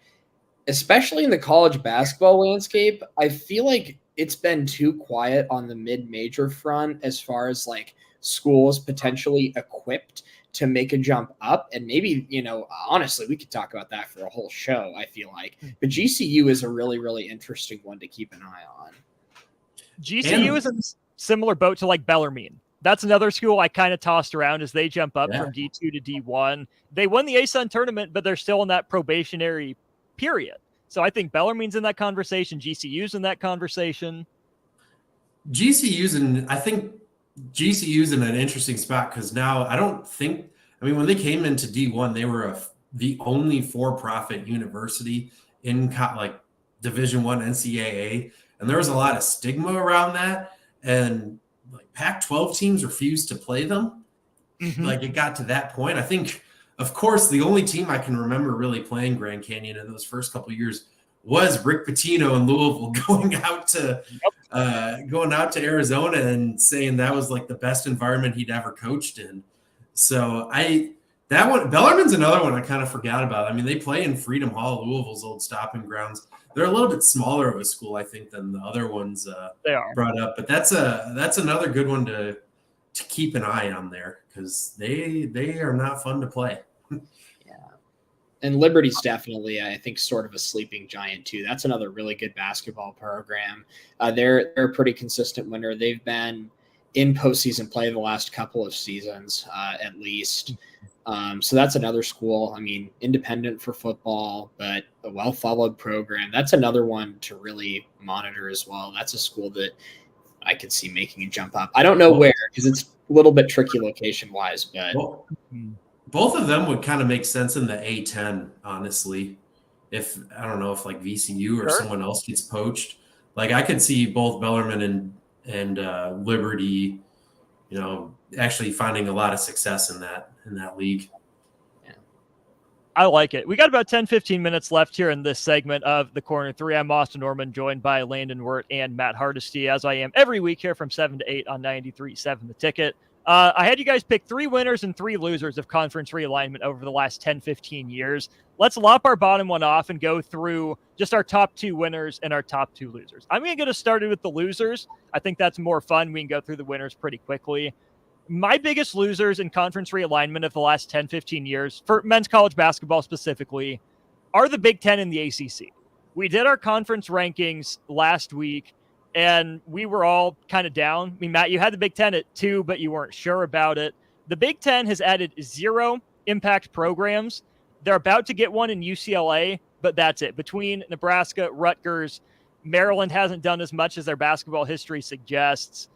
especially in the college basketball landscape. I feel like it's been too quiet on the mid-major front as far as like schools potentially equipped to make a jump up. And maybe, honestly, we could talk about that for a whole show, I feel like. But GCU is a really, really interesting one to keep an eye on. GCU is in a similar boat to like Bellarmine. That's another school I kind of tossed around as they jump up from D2 to D1. They won the ASUN tournament, but they're still in that probationary period. So I think Bellarmine's in that conversation. GCU's in that conversation. I think GCU's in an interesting spot because now when they came into D1, they were the only for-profit university in like Division I NCAA, and there was a lot of stigma around that, and like Pac-12 teams refused to play them. Like it got to that point. I think, of course, the only team I can remember really playing Grand Canyon in those first couple of years was Rick Pitino in Louisville going out to Arizona and saying that was like the best environment he'd ever coached in. So Bellarmine's another one I kind of forgot about. I mean, they play in Freedom Hall, Louisville's old stopping grounds. They're a little bit smaller of a school, I think, than the other ones they are brought up. But that's another good one to keep an eye on there because they are not fun to play. And Liberty's definitely, I think, sort of a sleeping giant too. That's another really good basketball program. They're a pretty consistent winner. They've been in postseason play the last couple of seasons, at least. So that's another school. I mean, independent for football, but a well-followed program. That's another one to really monitor as well. That's a school that I could see making a jump up. I don't know where because it's a little bit tricky location wise, but both of them would kind of make sense in the A10, honestly. If I don't know if like VCU or someone else gets poached, like I could see both Bellarmine and Liberty, actually finding a lot of success in that league. I like it. We got about 10, 15 minutes left here in this segment of the Corner 3. I'm Austin Oerman, joined by Landon Wirt and Matt Hardesty, as I am every week here from 7 to 8 on 93.7 The Ticket. I had you guys pick 3 winners and 3 losers of conference realignment over the last 10, 15 years. Let's lop our bottom one off and go through just our top 2 winners and our top 2 losers. I'm going to get us started with the losers. I think that's more fun. We can go through the winners pretty quickly. My biggest losers in conference realignment of the last 10, 15 years, for men's college basketball specifically, are the Big Ten and the ACC. We did our conference rankings last week, and we were all kind of down. I mean, Matt, you had the Big Ten at 2, but you weren't sure about it. The Big Ten has added 0 impact programs. They're about to get one in UCLA, but that's it. Between Nebraska, Rutgers, Maryland hasn't done as much as their basketball history suggests.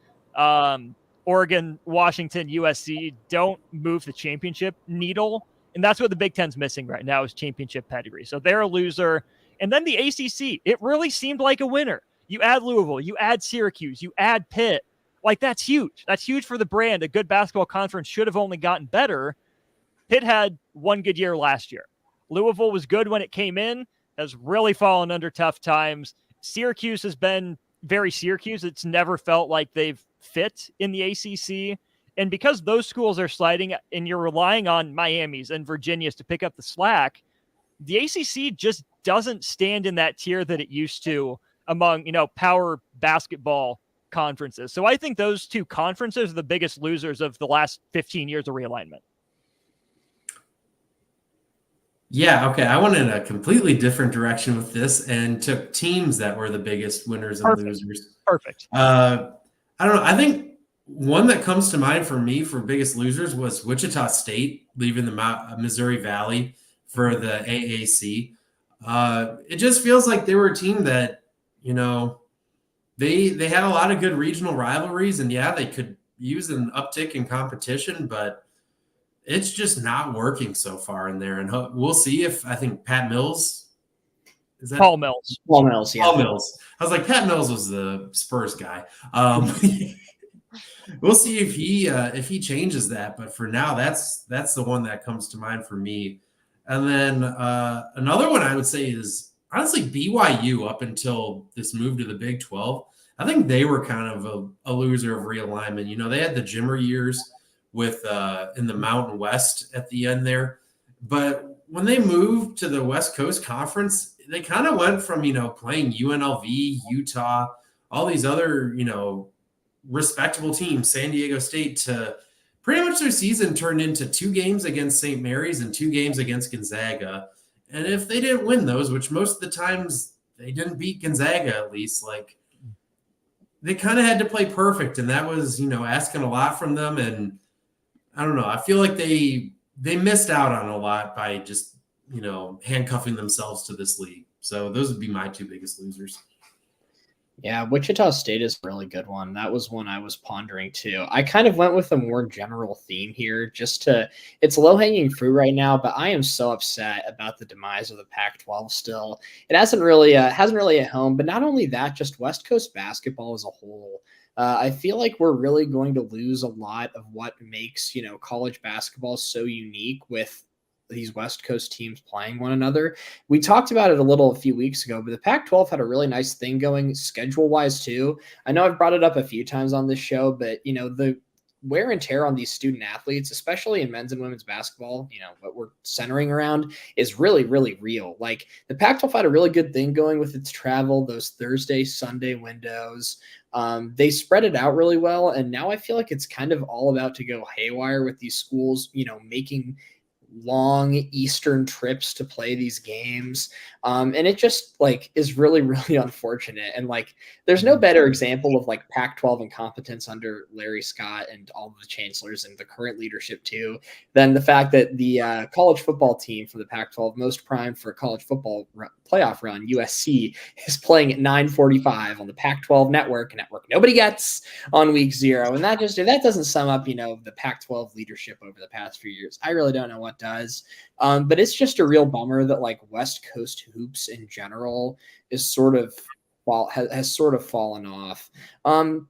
Oregon, Washington, USC don't move the championship needle. And that's what the Big Ten's missing right now is championship pedigree. So they're a loser. And then the ACC, it really seemed like a winner. You add Louisville, you add Syracuse, you add Pitt. Like, that's huge. That's huge for the brand. A good basketball conference should have only gotten better. Pitt had one good year last year. Louisville was good when it came in, has really fallen under tough times. Syracuse has been very Syracuse. It's never felt like they've fit in the ACC. And because those schools are sliding and you're relying on Miami's and Virginia's to pick up the slack, the ACC just doesn't stand in that tier that it used to among, power basketball conferences. So I think those 2 conferences are the biggest losers of the last 15 years of realignment. Yeah, okay. I went in a completely different direction with this and took teams that were the biggest winners and losers. Perfect. I don't know. I think one that comes to mind for me for biggest losers was Wichita State leaving the Missouri Valley for the AAC. It just feels like they were a team that, they had a lot of good regional rivalries, and yeah, they could use an uptick in competition, but it's just not working so far in there. And we'll see if I think Pat Mills is that Paul Mills. Paul Mills, yeah. Paul Mills. I was like, Pat Mills was the Spurs guy. We'll see if he changes that. But for now, that's the one that comes to mind for me. And then another one I would say is honestly BYU up until this move to the Big 12. I think they were kind of a loser of realignment. They had the Jimmer years with in the Mountain West at the end there. But when they moved to the West Coast Conference, they kind of went from, playing UNLV, Utah, all these other, respectable teams, San Diego State, to pretty much their season turned into 2 games against St. Mary's and 2 games against Gonzaga. And if they didn't win those, which most of the times they didn't beat Gonzaga, at least, like they kind of had to play perfect. And that was, asking a lot from them. And I don't know. I feel like they missed out on a lot by just, handcuffing themselves to this league. So those would be my 2 biggest losers. Yeah, Wichita State is a really good one. That was one I was pondering too. I kind of went with a more general theme here it's low-hanging fruit right now, but I am so upset about the demise of the Pac-12 still. It hasn't really hit home, but not only that, just West Coast basketball as a whole. I feel like we're really going to lose a lot of what makes, college basketball so unique with these West Coast teams playing one another. We talked about it a few weeks ago, but the Pac-12 had a really nice thing going schedule-wise too. I know I've brought it up a few times on this show, but the wear and tear on these student athletes, especially in men's and women's basketball, what we're centering around is really, really real. Like the Pac-12 had a really good thing going with its travel, those Thursday, Sunday windows. They spread it out really well. And now I feel like it's kind of all about to go haywire with these schools, making long Eastern trips to play these games. And it just like is really, really unfortunate. And like, there's no better example of like Pac-12 incompetence under Larry Scott and all the chancellors and the current leadership too, than the fact that the college football team for the Pac-12, most primed for a college football playoff run, USC, is playing at 9:45 on the Pac-12 network nobody gets on week 0. And that just, if that doesn't sum up, the Pac-12 leadership over the past few years, I really don't know what does. But it's just a real bummer that like West Coast hoops in general is sort of has sort of fallen off. And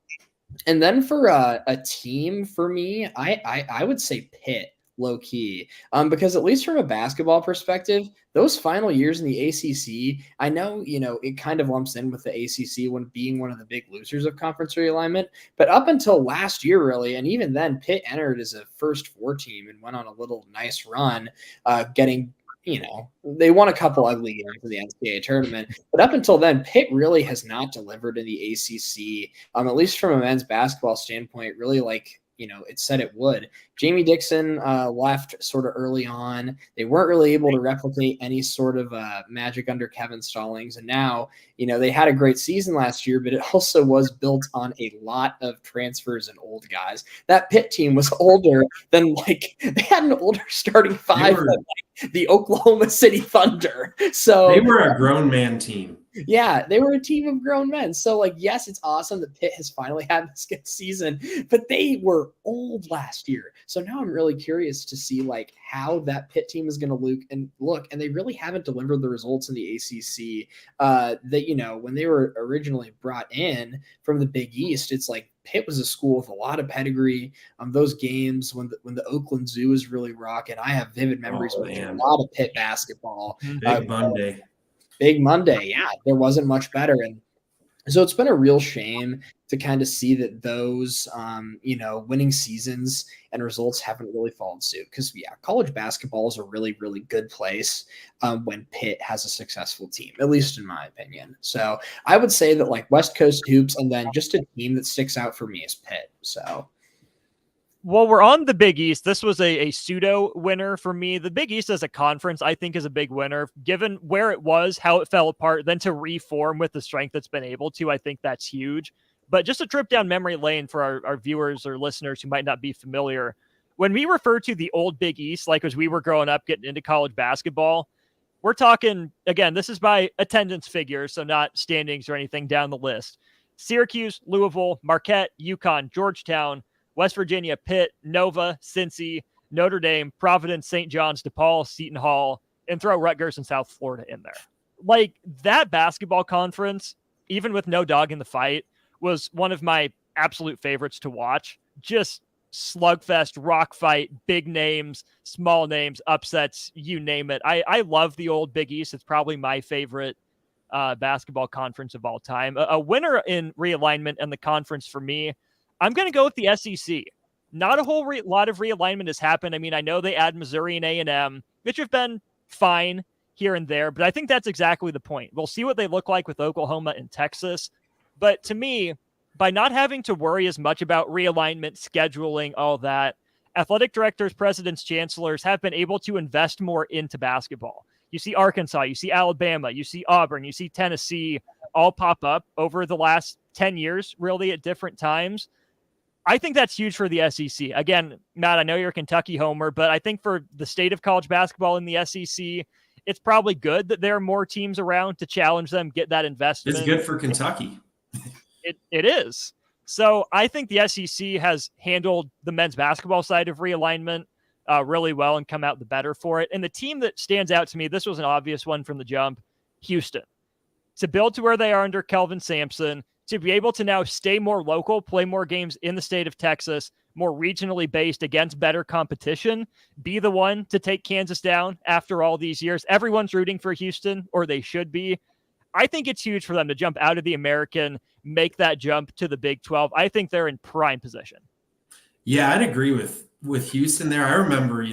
then for a team for me, I would say Pitt, low key, because at least from a basketball perspective, those final years in the ACC, I know, it kind of lumps in with the ACC when being one of the big losers of conference realignment, but up until last year, really, and even then, Pitt entered as a first 4 team and went on a little nice run, getting, they won a couple ugly games in the NCAA tournament, but up until then, Pitt really has not delivered in the ACC, at least from a men's basketball standpoint, really like, it said it would. Jamie Dixon left sort of early on. They weren't really able to replicate any sort of magic under Kevin Stallings. And now, they had a great season last year, but it also was built on a lot of transfers and old guys. That Pitt team was older than they had an older starting 5 than the Oklahoma City Thunder. So they were a grown man team. Yeah, they were a team of grown men. So, yes, it's awesome that Pitt has finally had this good season, but they were old last year. So now I'm really curious to see, how that Pitt team is going to look. And they really haven't delivered the results in the ACC that, when they were originally brought in from the Big East, it's like Pitt was a school with a lot of pedigree. Those games when the Oakland Zoo is really rocking, I have vivid memories with a lot of Pitt basketball. Big Monday, yeah, there wasn't much better. And so it's been a real shame to kind of see that those, winning seasons and results haven't really followed suit. Because, college basketball is a really, really good place when Pitt has a successful team, at least in my opinion. So I would say that, West Coast hoops, and then just a team that sticks out for me is Pitt. So. Well, we're on the Big East. This was a pseudo winner for me. The Big East as a conference, I think, is a big winner. Given where it was, how it fell apart, then to reform with the strength it's been able to, I think that's huge. But just a trip down memory lane for our viewers or listeners who might not be familiar. When we refer to the old Big East, as we were growing up getting into college basketball, we're talking, again, this is by attendance figures, so not standings or anything down the list. Syracuse, Louisville, Marquette, UConn, Georgetown, West Virginia, Pitt, Nova, Cincy, Notre Dame, Providence, St. John's, DePaul, Seton Hall, and throw Rutgers and South Florida in there. That basketball conference, even with no dog in the fight, was one of my absolute favorites to watch. Just slugfest, rock fight, big names, small names, upsets, you name it. I love the old Big East. It's probably my favorite basketball conference of all time. A winner in realignment and the conference for me, I'm going to go with the SEC. Not a whole lot of realignment has happened. I mean, I know they add Missouri and A&M, which have been fine here and there, but I think that's exactly the point. We'll see what they look like with Oklahoma and Texas. But to me, by not having to worry as much about realignment, scheduling, all that, athletic directors, presidents, chancellors have been able to invest more into basketball. You see Arkansas, you see Alabama, you see Auburn, you see Tennessee all pop up over the last 10 years, really at different times. I think that's huge for the SEC. Again, Matt, I know you're a Kentucky homer, but I think for the state of college basketball in the SEC, it's probably good that there are more teams around to challenge them, get that investment. It's good for Kentucky. It is. So I think the SEC has handled the men's basketball side of realignment really well and come out the better for it. And the team that stands out to me, this was an obvious one from the jump, Houston. To build to where they are under Kelvin Sampson, to be able to now stay more local, play more games in the state of Texas, more regionally based against better competition, be the one to take Kansas down after all these years. Everyone's rooting for Houston, or they should be. I think it's huge for them to jump out of the American, make that jump to the Big 12. I think they're in prime position. Yeah, I'd agree with Houston there. I remember,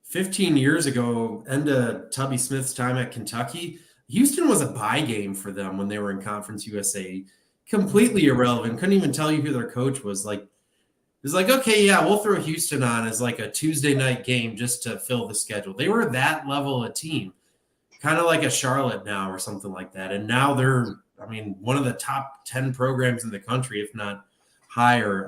15 years ago, end of Tubby Smith's time at Kentucky, Houston was a bye game for them when they were in Conference USA. Completely irrelevant. Couldn't even tell you who their coach was. was like, okay, yeah, we'll throw Houston on as like a Tuesday night game just to fill the schedule. They were that level of team, kind of like a Charlotte now or something like that. And now they're, I mean, one of the top 10 programs in the country, if not higher.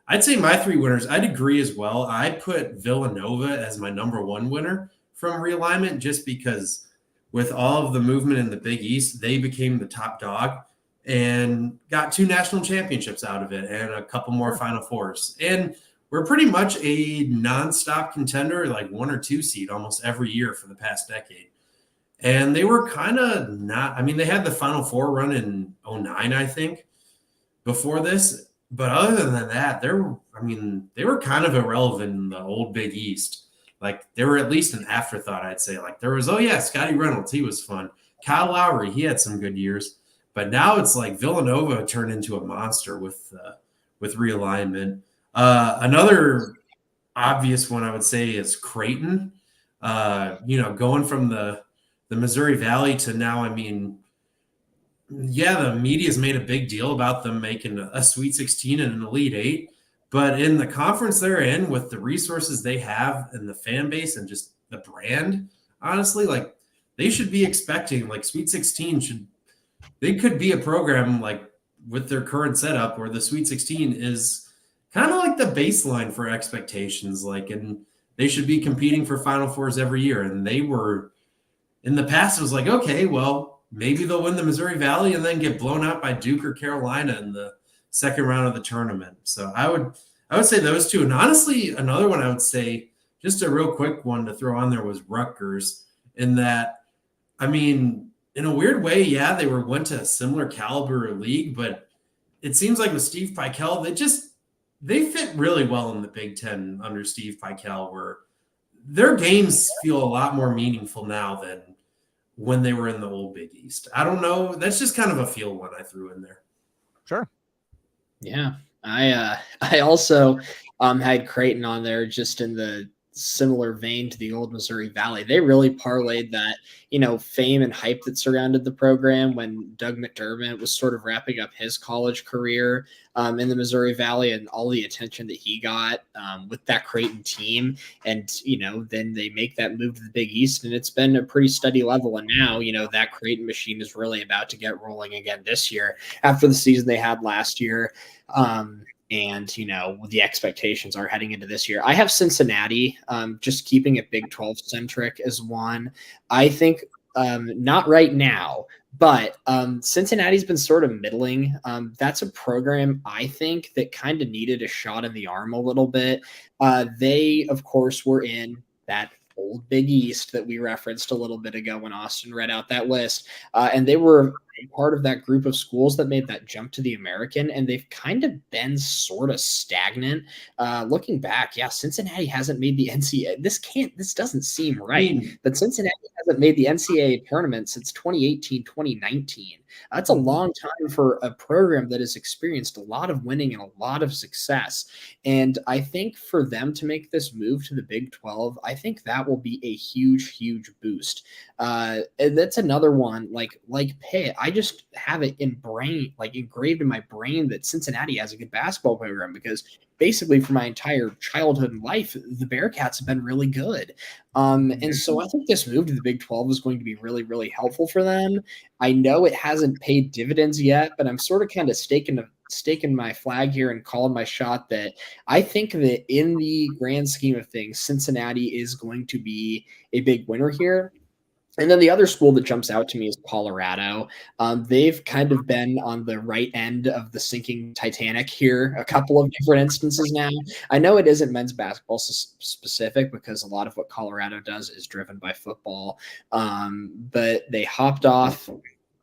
I'd say my 3 winners, I'd agree as well. I put Villanova as my number 1 winner from realignment just because with all of the movement in the Big East, they became the top dog and got 2 national championships out of it and a couple more Final Fours. And we're pretty much a nonstop contender, like 1 or 2 seed almost every year for the past decade. And they were kind of not, I mean, they had the Final Four run in 09, I think, before this. But other than that, they were kind of irrelevant in the old Big East. Like, they were at least an afterthought, I'd say. Like, there was, oh, yeah, Scotty Reynolds, he was fun. Kyle Lowry, he had some good years. But now it's like Villanova turned into a monster with realignment. Another obvious one I would say is Creighton. Going from the Missouri Valley to now, I mean, yeah, the media's made a big deal about them making a Sweet 16 and an Elite 8. But in the conference they're in, with the resources they have and the fan base and just the brand, honestly, like, they should be expecting, like, Sweet 16 they could be a program, like, with their current setup where the Sweet 16 is kind of like the baseline for expectations. Like, and they should be competing for Final Fours every year. And they were, in the past, it was like, okay, well, maybe they'll win the Missouri Valley and then get blown out by Duke or Carolina in the second round of the tournament. So I would say those 2. And honestly, another one I would say, just a real quick one to throw on there, was Rutgers, in that, I mean, in a weird way, yeah, they went to a similar caliber league, but it seems like with Steve Peichel, they fit really well in the Big Ten under Steve Peichel, where their games feel a lot more meaningful now than when they were in the old Big East. I don't know. That's just kind of a feel one I threw in there. Sure. Yeah. I also had Creighton on there just in the similar vein to the old Missouri Valley. They really parlayed that, fame and hype that surrounded the program when Doug McDermott was sort of wrapping up his college career in the Missouri Valley, and all the attention that he got with that Creighton team. And, then they make that move to the Big East, and it's been a pretty steady level. And now, that Creighton machine is really about to get rolling again this year after the season they had last year. And, the expectations are heading into this year. I have Cincinnati, just keeping it Big 12 centric as one. I think not right now, but Cincinnati's been sort of middling. That's a program, I think, that kind of needed a shot in the arm a little bit. They, of course, were in that old Big East that we referenced a little bit ago when Austin read out that list. And they were part of that group of schools that made that jump to the American, and they've kind of been sort of stagnant. Looking back, yeah, Cincinnati hasn't made the NCAA. This doesn't seem right, but Cincinnati hasn't made the NCAA tournament since 2018, 2019. That's a long time for a program that has experienced a lot of winning and a lot of success. And I think for them to make this move to the Big 12, I think that will be a huge, huge boost. And that's another one like Pitt. I just have it engraved in my brain that Cincinnati has a good basketball program, because basically for my entire childhood and life, the Bearcats have been really good. And so I think this move to the Big 12 is going to be really, really helpful for them. I know it hasn't paid dividends yet, but I'm sort of kind of staking my flag here and calling my shot that I think that in the grand scheme of things, Cincinnati is going to be a big winner here. And then the other school that jumps out to me is Colorado. They've kind of been on the right end of the sinking Titanic here a couple of different instances now. I know it isn't men's basketball specific, because a lot of what Colorado does is driven by football. But they hopped off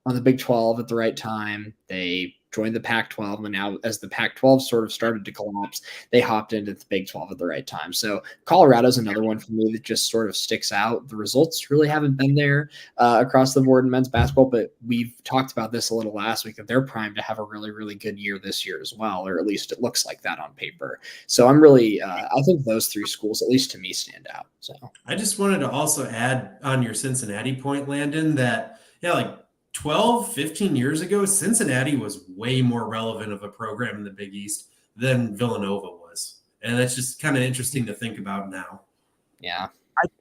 on the Big 12 at the right time. They joined the Pac-12, and now as the Pac-12 sort of started to collapse, they hopped into the Big 12 at the right time. So Colorado's another one for me that just sort of sticks out. The results really haven't been there across the board in men's basketball, but we've talked about this a little last week, that they're primed to have a really, really good year this year as well, or at least it looks like that on paper. So I'm really, I think those 3 schools, at least to me, stand out. So I just wanted to also add on your Cincinnati point, Landon, that, yeah, like 12, 15 years ago, Cincinnati was way more relevant of a program in the Big East than Villanova was. And that's just kind of interesting to think about now. Yeah.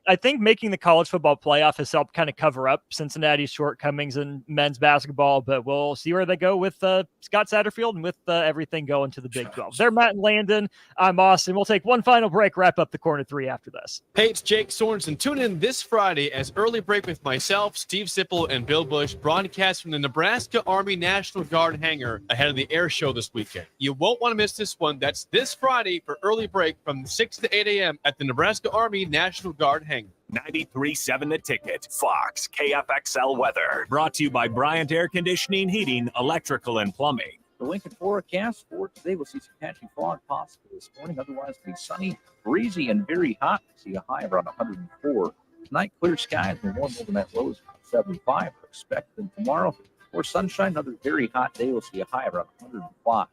I think making the college football playoff has helped kind of cover up Cincinnati's shortcomings in men's basketball, but we'll see where they go with Scott Satterfield and with everything going to the Big 12. They're Matt and Landon. I'm Austin. We'll take one final break, wrap up the corner three after this. Hey, it's Jake Sorensen. Tune in this Friday as Early Break with myself, Steve Sipple, and Bill Bush broadcast from the Nebraska Army National Guard hangar ahead of the air show this weekend. You won't want to miss this one. That's this Friday for Early Break from 6 to 8 a.m. at the Nebraska Army National Guard hangar. 93.7 The Ticket, Fox, KFXL weather. Brought to you by Bryant Air Conditioning, Heating, Electrical, and Plumbing. The Lincoln forecast for today, we'll see some patchy fog possible this morning. Otherwise, it'll be sunny, breezy, and very hot. We'll see a high around 104. Tonight, clear skies and warm overnight lows around 75. We're expecting tomorrow more sunshine, another very hot day. We'll see a high around 105.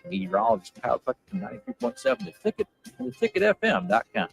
Meteorologist Kyle Tucker from 93.7 The Ticket and theticketfm.com.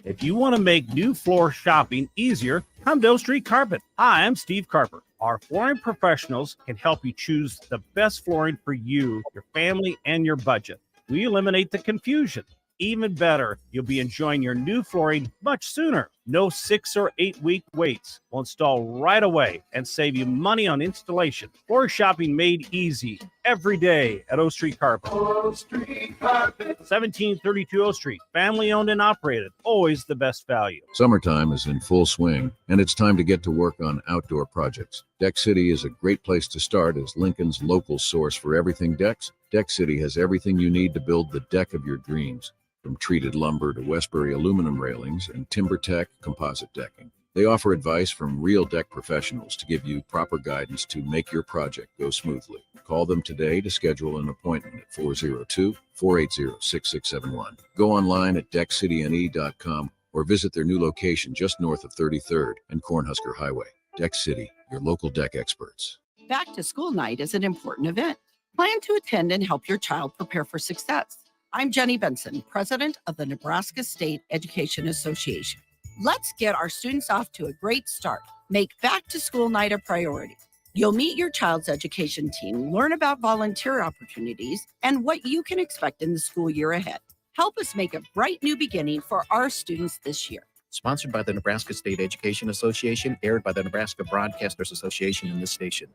If you want to make new floor shopping easier, come to O Street Carpet. Hi, I'm Steve Carper. Our flooring professionals can help you choose the best flooring for you, your family, and your budget. We eliminate the confusion. Even better, you'll be enjoying your new flooring much sooner. No 6 or 8 week waits. We'll install right away and save you money on installation. Floor shopping made easy every day at O Street Carpet. O Street Carpet. 1732 O Street. Family owned and operated. Always the best value. Summertime is in full swing, and it's time to get to work on outdoor projects. Deck City is a great place to start as Lincoln's local source for everything decks. Deck City has everything you need to build the deck of your dreams. From treated lumber to Westbury aluminum railings and TimberTech composite decking. They offer advice from real deck professionals to give you proper guidance to make your project go smoothly. Call them today to schedule an appointment at 402-480-6671. Go online at deckcityne.com or visit their new location just north of 33rd and Cornhusker Highway. Deck City, your local deck experts. Back to school night is an important event. Plan to attend and help your child prepare for success. I'm Jenny Benson, president of the Nebraska State Education Association. Let's get our students off to a great start. Make back to school night a priority. You'll meet your child's education team, learn about volunteer opportunities, and what you can expect in the school year ahead. Help us make a bright new beginning for our students this year. Sponsored by the Nebraska State Education Association, aired by the Nebraska Broadcasters Association in this station.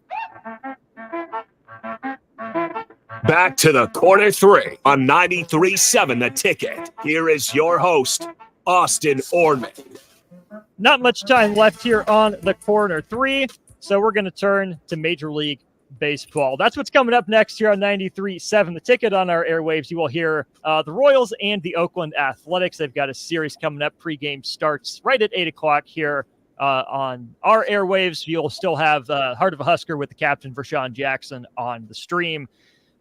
Back to the corner three on 93.7 The Ticket. Here is your host, Austin Oerman. Not much time left here on the corner three, so we're going to turn to Major League Baseball. That's what's coming up next here on 93.7 The Ticket. On our airwaves, you will hear the Royals and the Oakland Athletics. They've got a series coming up. Pregame starts right at 8 o'clock here on our airwaves. You'll still have Heart of a Husker with the captain, Vershawn Jackson, on the stream.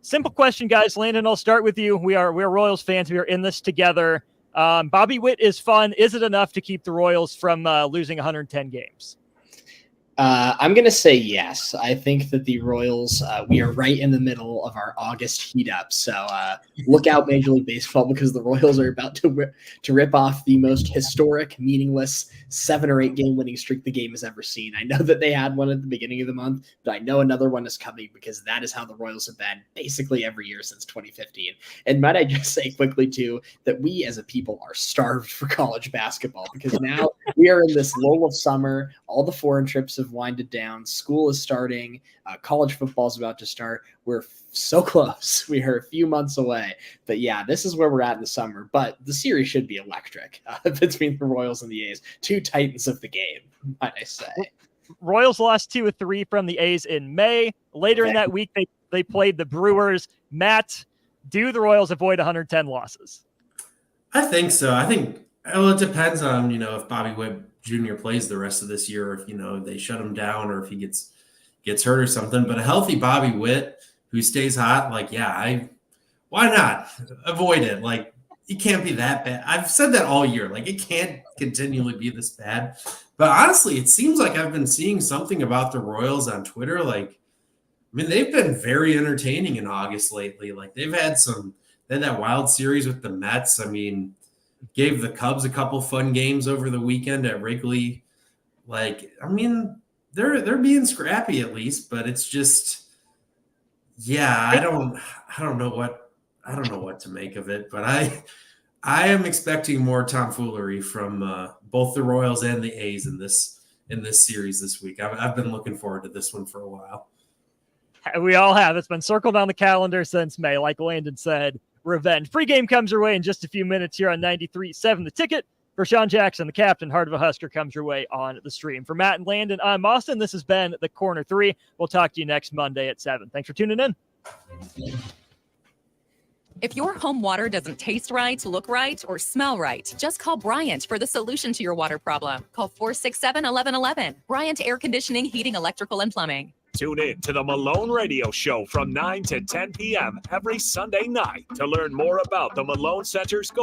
Simple question, guys. Landon, I'll start with you. We're Royals fans. We are in this together. Bobby Witt is fun. Is it enough to keep the Royals from losing 110 games? I'm going to say yes. I think that the Royals, we are right in the middle of our August heat up. So look out, Major League Baseball, because the Royals are about to rip off the most historic, meaningless 7 or 8 game winning streak the game has ever seen. I know that they had one at the beginning of the month, but I know another one is coming because that is how the Royals have been basically every year since 2015. And might I just say quickly, too, that we as a people are starved for college basketball because now we are in this lull of summer. All the foreign trips have winded down. School is starting. College football is about to start. We're so close. We are a few months away. But yeah, this is where we're at in the summer. But the series should be electric between the Royals and the A's. 2 titans of the game, might I say. Royals lost 2 of 3 from the A's in May. Later in that week, they played the Brewers. Matt, do the Royals avoid 110 losses? I think so. I think it depends on, if Bobby Witt Jr. plays the rest of this year, or if, they shut him down or if he gets hurt or something. But a healthy Bobby Witt who stays hot, why not avoid it? It can't be that bad. I've said that all year. It can't continually be this bad. But honestly, it seems like I've been seeing something about the Royals on Twitter. They've been very entertaining in August lately. They've had that wild series with the Mets. Gave the Cubs a couple fun games over the weekend at Wrigley. They're being scrappy at least, but it's just, Yeah, I don't know what to make of it, but I am expecting more tomfoolery from both the Royals and the A's in this series this week. I've been looking forward to this one for a while. We all have. It's been circled on the calendar since May. Like Landon said, revenge. Pre-game comes your way in just a few minutes here on 93.7 The Ticket. For Sean Jackson, the captain, Heart of a Husker, comes your way on the stream. For Matt and Landon, I'm Austin. This has been The Corner 3. We'll talk to you next Monday at 7. Thanks for tuning in. If your home water doesn't taste right, look right, or smell right, just call Bryant for the solution to your water problem. Call 467-1111. Bryant Air Conditioning, Heating, Electrical, and Plumbing. Tune in to the Malone Radio Show from 9 to 10 p.m. every Sunday night to learn more about the Malone Center's goals.